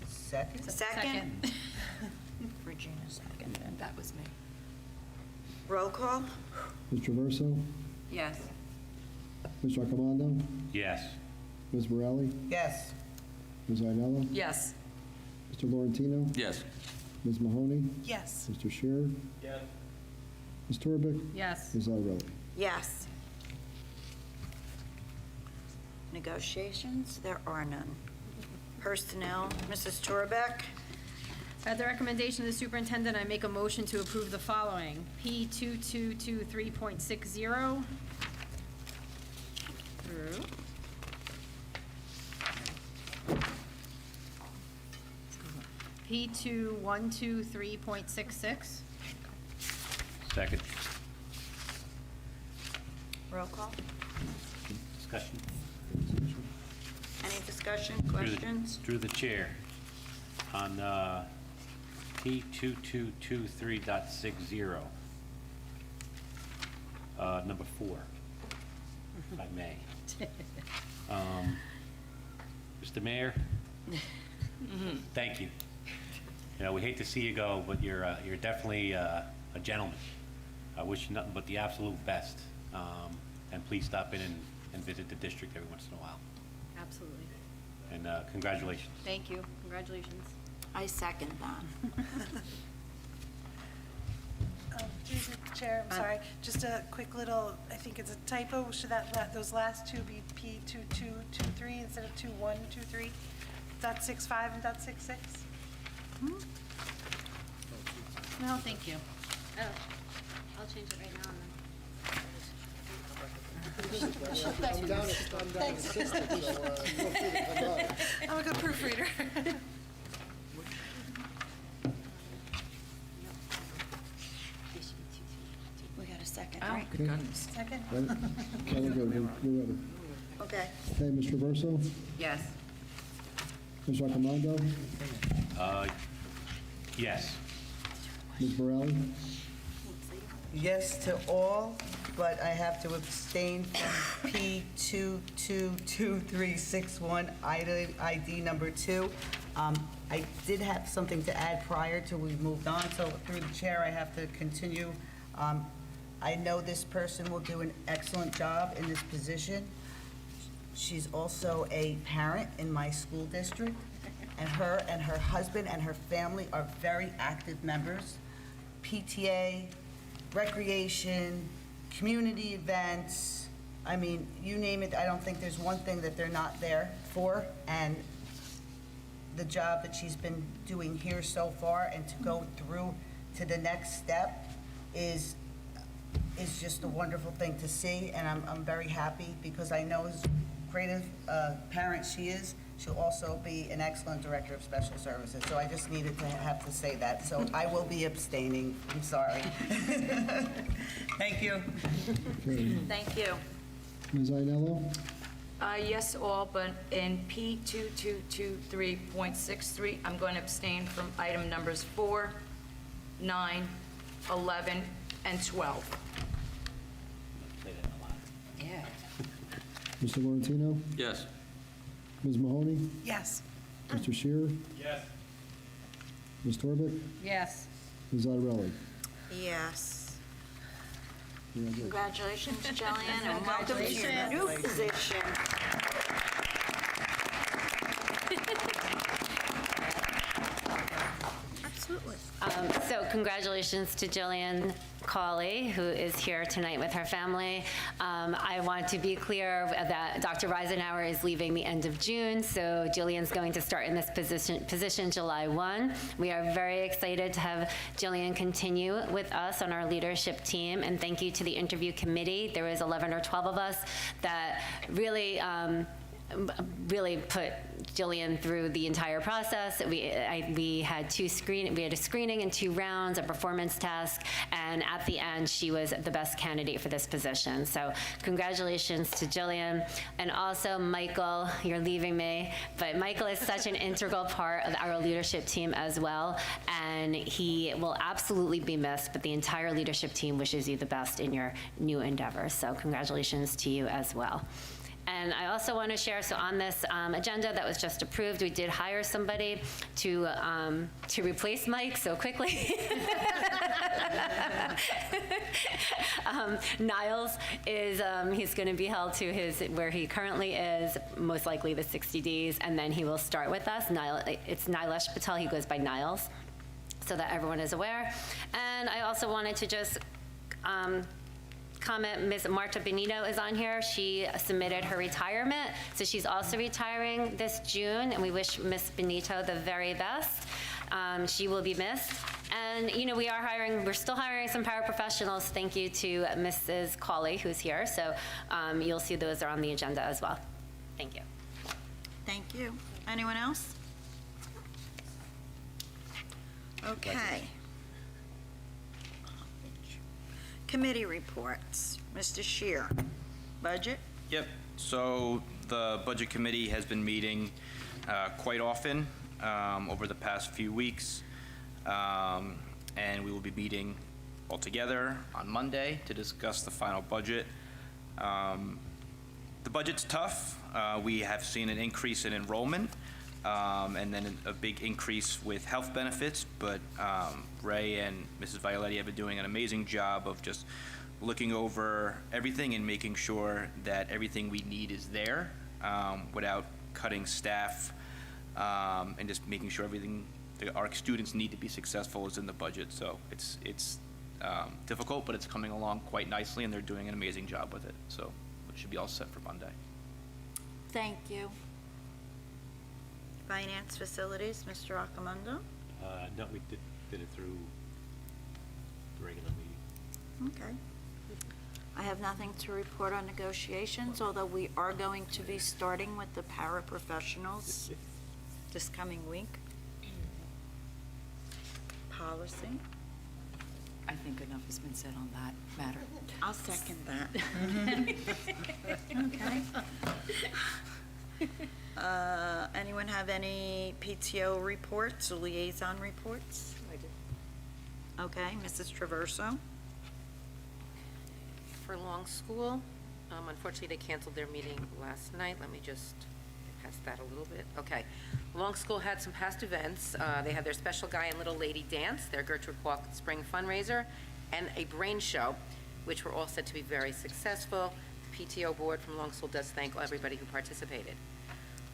Second? Second? Regina, second. That was me. Roll call? Ms. Traverso. Yes. Ms. Raccomando. Yes. Ms. Borelli. Yes. Ms. Ainello. Yes. Mr. Laurentino. Yes. Ms. Mahoney. Yes. Mr. Shearer. Yes. Ms. Torbeck. Yes. Ms. Otterelli. Yes. Negotiations, there are none. Personnel, Mrs. Torbeck. At the recommendation of the superintendent, I make a motion to approve the following. P2223.60 through P2123.66. Second. Roll call. Discussion. Any discussion, questions? Through the chair. On P2223.60, number 4, if I may. Mr. Mayor? Thank you. You know, we hate to see you go, but you're definitely a gentleman. I wish you nothing but the absolute best. And please stop in and visit the district every once in a while. Absolutely. And congratulations. Thank you. Congratulations. I second that. Through the chair, I'm sorry, just a quick little, I think it's a typo. Should those last two be P2223 instead of 2123? .65 and .66? No, thank you. Oh, I'll change it right now and then. I'm a good proofreader. We got a second, Oh, right? good goodness. Second? Right? Okay, we're good. We're ready. Okay. Okay, Mr. Verso, Yes. Ms. Raccomando, Yes. Ms. Morelli, Yes to all, but I have to abstain from P222361, ID number 2. I did have something to add prior to we moved on, so through the chair, I have to continue. I know this person will do an excellent job in this position. She's also a parent in my school district, and her husband and her family are very active members. PTA, recreation, community events, I mean, you name it, I don't think there's one thing that they're not there for, and the job that she's been doing here so far and to go through to the next step is just a wonderful thing to see, and I'm very happy because I know as great a parent she is, she'll also be an excellent director of special services. So I just needed to have to say that. So I will be abstaining. I'm sorry. Thank you. okay, Thank you. Ms. Ainello, Yes, all, but in P2223.63, I'm going to abstain from item numbers 4, 9, 11, and 12. Say that a lot. Yeah. Mr. Laurentino, Yes. Ms. Mahoney, Yes. Mr. Shearer, Yes. Ms. Torbeck, Yes. Ms. Zardelli. Yes. Congratulations. Congratulations, Jillian, and welcome to your new position. Absolutely. So congratulations to Jillian Cawley, who is here tonight with her family. I want to be clear that Dr. Reisenauer is leaving the end of June, so Jillian's going to start in this position July 1. We are very excited to have Jillian continue with us on our leadership team, and thank you to the interview committee. There was 11 or 12 of us that really put Jillian through the entire process. We had a screening and 2 rounds, a performance task, and at the end, she was the best candidate for this position. So congratulations to Jillian. And also, Michael, you're leaving me, but Michael is such an integral part of our leadership team as well, and he will absolutely be missed, but the entire leadership team wishes you the best in your new endeavors. So congratulations to you as well. And I also want to share, so on this agenda that was just approved, we did hire somebody to replace Mike so quickly. Niles is, he's going to be held to where he currently is, most likely the 60 days, and then he will start with us. It's Nilesh Patel, he goes by Niles, so that everyone is aware. And I also wanted to just comment, Ms. Marta Benito is on here. She submitted her retirement, so she's also retiring this June, and we wish Ms. Benito the very best. She will be missed. And, you know, we're still hiring some paraprofessionals. Thank you to Mrs. Cawley, who's here. So you'll see those are on the agenda as well. Thank you. Thank you. Anyone else? Okay. Committee reports. Mr. Shear, budget? Yep, so the Budget Committee has been meeting quite often over the past few weeks, and we will be meeting all together on Monday to discuss the final budget. The budget's tough. We have seen an increase in enrollment, and then a big increase with health benefits, but Ray and Mrs. Violetti have been doing an amazing job of just looking over everything and making sure that everything we need is there without cutting staff, and just making sure everything that our students need to be successful is in the budget. So it's difficult, but it's coming along quite nicely, and they're doing an amazing job with it. So it should be all set for Monday. Thank you. Finance Facilities, Mr. Accomando? No, we did it through the regular meeting. Okay. I have nothing to report on negotiations, although we are going to be starting with the paraprofessionals this coming week. Policy. I think enough has been said on that matter. I'll second that. Okay. Anyone have any PTO reports or liaison reports? I do. Okay, Mrs. Traverso. For Long School, unfortunately, they canceled their meeting last night. Let me just pass that a little bit. Okay. Long School had some past events. They had their Special Guy and Little Lady Dance, their Gertrude Walk Spring fundraiser, and a brain show, which were all said to be very successful. The PTO board from Long School does thank everybody who participated.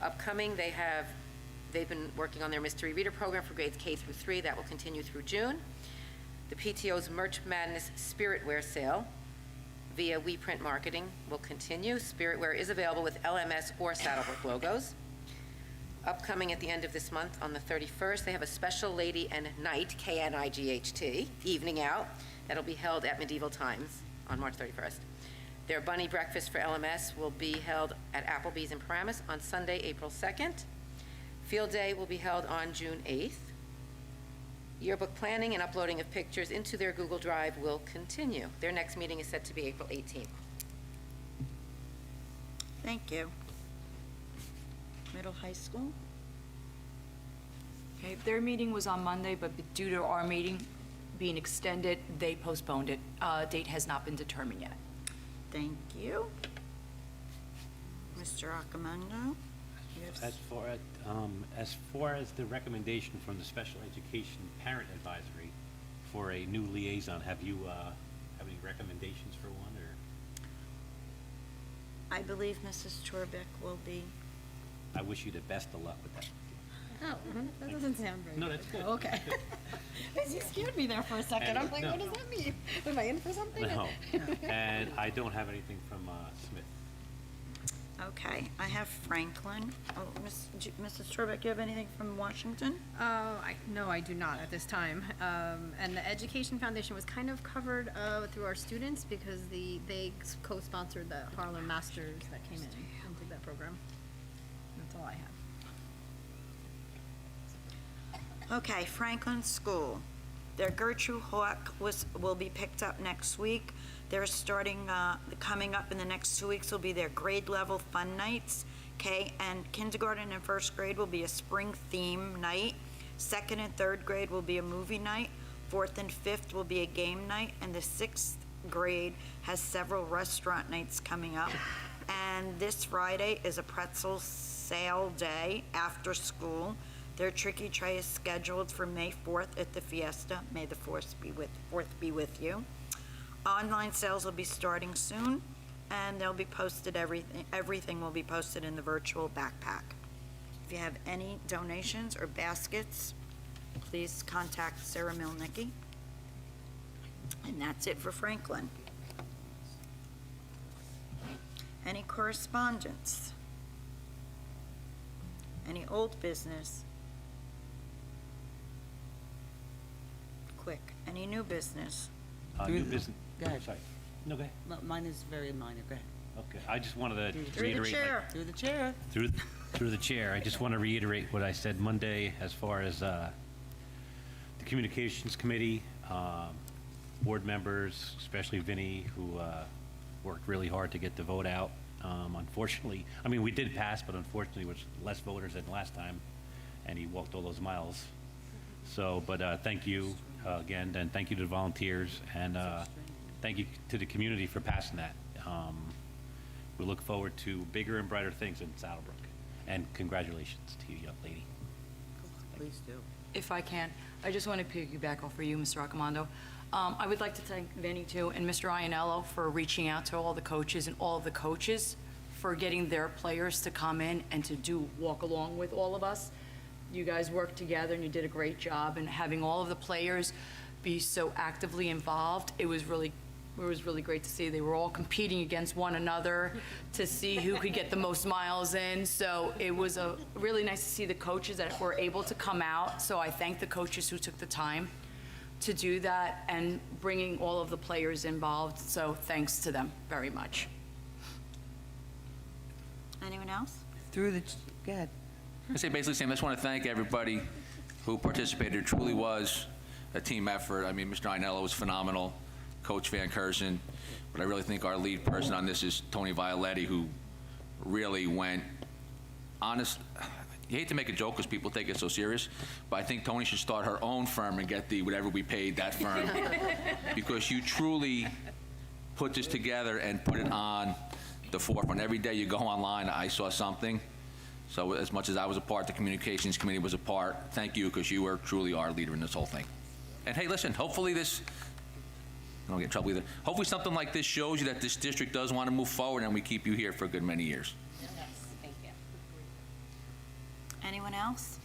Upcoming, they've been working on their Mystery Reader program for grades K through 3. That will continue through June. The PTO's Merch Madness Spiritwear sale via WePrint Marketing will continue. Spiritwear is available with LMS or Saddlework logos. Upcoming at the end of this month, on the 31st, they have a Special Lady and Night, KNIGHT, evening out. That'll be held at Medieval Times on March 31st. Their Bunny Breakfast for LMS will be held at Applebee's in Paramus on Sunday, April 2nd. Field Day will be held on June 8th. Yearbook planning and uploading of pictures into their Google Drive will continue. Their next meeting is set to be April 18th. Thank you. Middle high school? Okay, their meeting was on Monday, but due to our meeting being extended, they postponed it. Date has not been determined yet. Thank you. Mr. Accomando? As far as the recommendation from the Special Education Parent Advisory for a new liaison, have you have any recommendations for one, or? I believe Mrs. Torbeck will be. I wish you the best of luck with that. Oh, that doesn't sound very good. No, that's good. Oh, okay. You scared me there for a second. I'm like, No. what does that mean? Am I in for something? No, and I don't have anything from Smith. Okay, I have Franklin. Oh, Mrs. Torbeck, do you have anything from Washington? No, I do not at this time. And the Education Foundation was kind of covered through our students because they co-sponsored the Harlem Masters that came in and did that program. That's all I have. Okay, Franklin School. Their Gertrude Hawk will be picked up next week. They're starting, coming up in the next 2 weeks will be their grade level fun nights. And kindergarten and first grade will be a spring theme night. Second and third grade will be a movie night. Fourth and fifth will be a game night. And the sixth grade has several restaurant nights coming up. And this Friday is a pretzel sale day after school. Their Tricky Tray is scheduled for May 4th at the Fiesta. May the 4th be with you. Online sales will be starting soon, and they'll be posted, everything will be posted in the virtual backpack. If you have any donations or baskets, please contact Sarah Milnicki. And that's it for Franklin. Any correspondence? Any old business? Quick. Any new business? New business. Go ahead. Sorry. No, go ahead. Mine is very minor, go ahead. Okay, I just wanted to Through the reiterate. chair. Through the chair. Through the chair, I just want to reiterate what I said Monday as far as the Communications Committee, board members, especially Vinny, who worked really hard to get the vote out. Unfortunately, I mean, we did pass, but unfortunately, it was less voters than last time, and he walked all those miles. So, but thank you again, and thank you to the volunteers, and thank you to the community for passing that. We look forward to bigger and brighter things in Saddlebrook. And congratulations to you, young lady. Please do. If I can, I just want to piggyback off for you, Mr. Raccomando. I would like to thank Vinny, too, and Mr. Ianello for reaching out to all the coaches and all of the coaches for getting their players to come in and to walk along with all of us. You guys worked together, and you did a great job, and having all of the players be so actively involved, it was really great to see. They were all competing against one another to see who could get the most miles in. So it was really nice to see the coaches that were able to come out. So I thank the coaches who took the time to do that and bringing all of the players involved. So thanks to them very much. Anyone else? Go ahead. I say basically the same. I just want to thank everybody who participated. It truly was a team effort. I mean, Mr. Ianello was phenomenal, Coach Van Kersen, but I really think our lead person on this is Tony Violetti, who really went honest. You hate to make a joke because people take it so serious, but I think Tony should start her own firm and get whatever we paid that firm, because you truly put this together and put it on the forefront. Every day you go online, I saw something. So as much as I was a part, the Communications Committee was a part, thank you, because you were truly our leader in this whole thing. And hey, listen, hopefully this, I don't get in trouble either, hopefully something like this shows you that this district does want to move forward and we keep you here for a good many years. Thank you. Anyone else?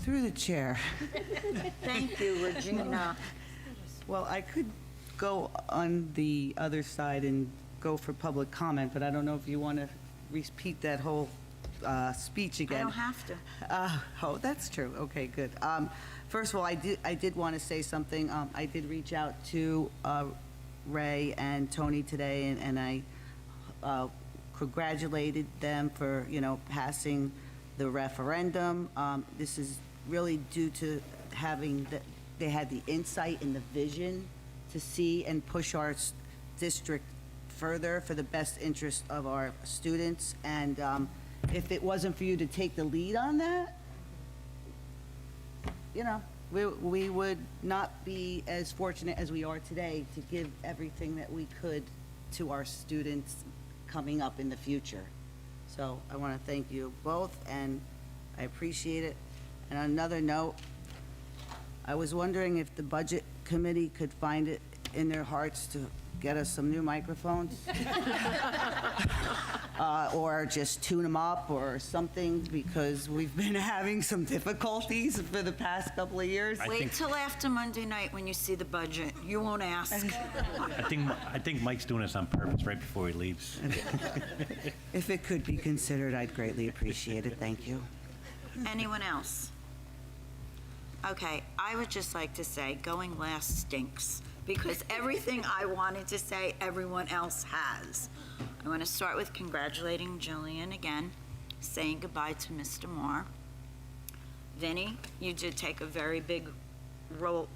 Through the chair. Thank you, Regina. Well, I could go on the other side and go for public comment, but I don't know if you want to repeat that whole speech again. I don't have to. Oh, that's true. Okay, good. First of all, I did want to say something. I did reach out to Ray and Tony today, and I congratulated them for, passing the referendum. This is really due to they had the insight and the vision to see and push our district further for the best interest of our students. And if it wasn't for you to take the lead on that, we would not be as fortunate as we are today to give everything that we could to our students coming up in the future. So I want to thank you both, and I appreciate it. And on another note, I was wondering if the Budget Committee could find it in their hearts to get us some new microphones. Or just tune them up or something, because we've been having some difficulties for the past couple of years. Wait till after Monday night when you see the budget. You won't ask. I think Mike's doing this on purpose right before he leaves. If it could be considered, I'd greatly appreciate it. Thank you. Anyone else? Okay, I would just like to say going last stinks, because everything I wanted to say, everyone else has. I want to start with congratulating Jillian again, saying goodbye to Mr. Moore. Vinny, you did take a very big role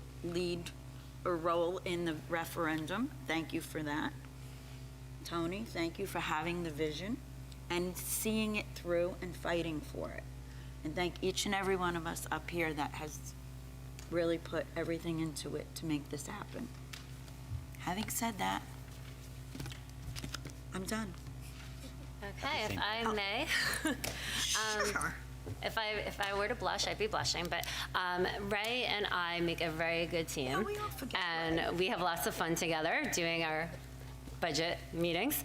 in the referendum. Thank you for that. Tony, thank you for having the vision and seeing it through and fighting for it. And thank each and every one of us up here that has really put everything into it to make this happen. Having said that, I'm done. Okay, if I may. Sure. If I were to blush, I'd be blushing. But Ray and I make a very good team. Oh, we all forget and we have lots of fun together doing our budget meetings.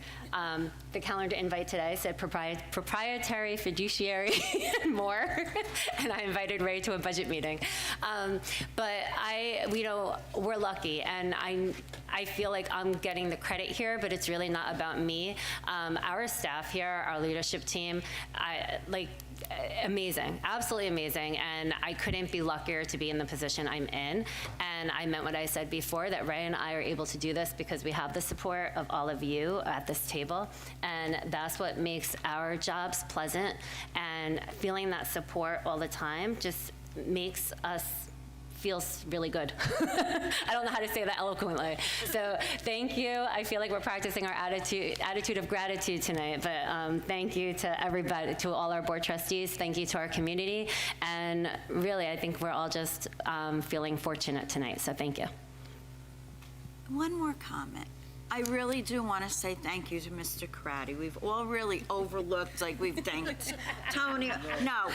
The calendar invite today said proprietary, fiduciary, and more, and I invited Ray to a budget meeting. But we're lucky, and I feel like I'm getting the credit here, but it's really not about me. Our staff here, our leadership team, amazing, absolutely amazing, and I couldn't be luckier to be in the position I'm in. And I meant what I said before, that Ray and I are able to do this because we have the support of all of you at this table, and that's what makes our jobs pleasant. And feeling that support all the time just makes us feels really good. I don't know how to say that eloquently. So thank you. I feel like we're practicing our attitude of gratitude tonight, but thank you to everybody, to all our board trustees. Thank you to our community. And really, I think we're all just feeling fortunate tonight, so thank you. One more comment. I really do want to say thank you to Mr. Crotty. We've all really overlooked, like we've thanked Tony. No,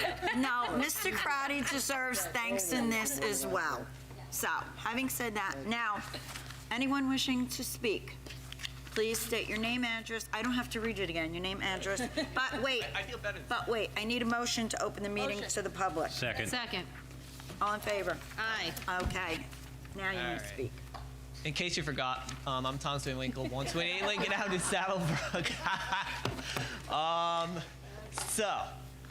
Mr. Crotty deserves thanks in this as well. So, having said that, now, anyone wishing to speak, please state your name, address. I don't have to read it again, your name, address. But wait, I need a motion to open the meeting to the public. Second. All in favor? Aye. Okay, now you may speak. In case you forgot, I'm Thomas Van Winkle, 128 Lincoln Avenue, Saddlebrook.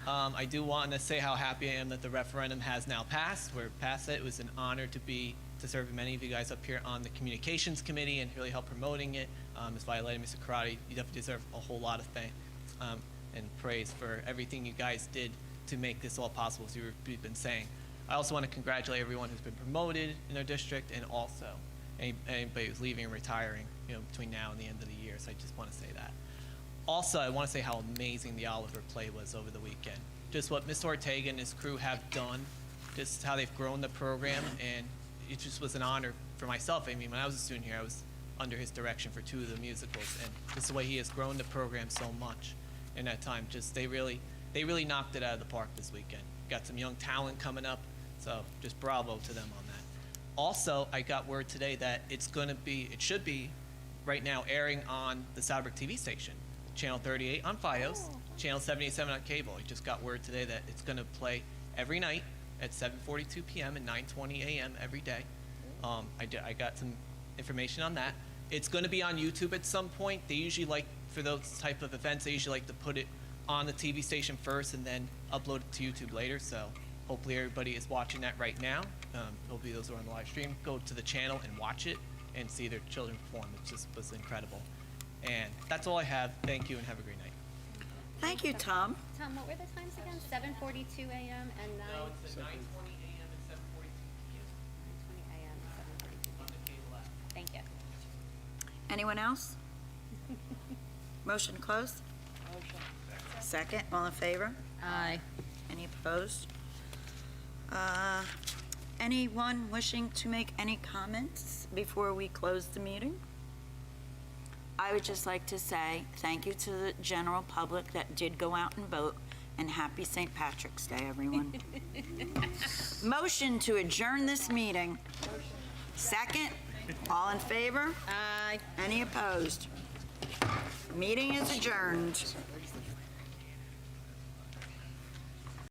I do want to say how happy I am that the referendum has now passed. We're past it. It was an honor to serve many of you guys up here on the communications committee and really help promoting it. Ms. Violetta, Mr. Karate, you definitely deserve a whole lot of thanks and praise for everything you guys did to make this all possible, as you've been saying. I also want to congratulate everyone who's been promoted in their district, and also anybody who's leaving and retiring, between now and the end of the year. So I just want to say that. Also, I want to say how amazing the Oliver play was over the weekend. Just what Mr. Ortega and his crew have done, just how they've grown the program, and it just was an honor for myself. I mean, when I was a student here, I was under his direction for 2 of the musicals, and just the way he has grown the program so much in that time. Just they really knocked it out of the park this weekend. Got some young talent coming up, so just bravo to them on that. Also, I got word today that it should be right now airing on the Saddlebrook TV station, Channel 38 on Fios, Channel 77 on cable. I just got word today that it's going to play every night at 7:42 p.m. and 9:20 a.m. every day. I got some information on that. It's going to be on YouTube at some point. They usually for those type of events, they usually like to put it on the TV station first and then upload it to YouTube later. So hopefully everybody is watching that right now. Hopefully those who are on the live stream go to the channel and watch it and see their children perform. It just was incredible. And that's all I have. Thank you and have a great night. Thank you, Tom. Tom, what were the times again? 7:42 a.m. and 9. No, it's 9:20 a.m. and 7:42 p.m. 9:20 a.m. and 7:42 on the cable app. Thank you. Anyone else? Motion closed? Second, all in favor? Aye. Any opposed? Anyone wishing to make any comments before we close the meeting? I would just like to say thank you to the general public that did go out and vote, and happy St. Patrick's Day, everyone. Motion to adjourn this meeting. Second, all in favor? Aye. Any opposed? Meeting is adjourned.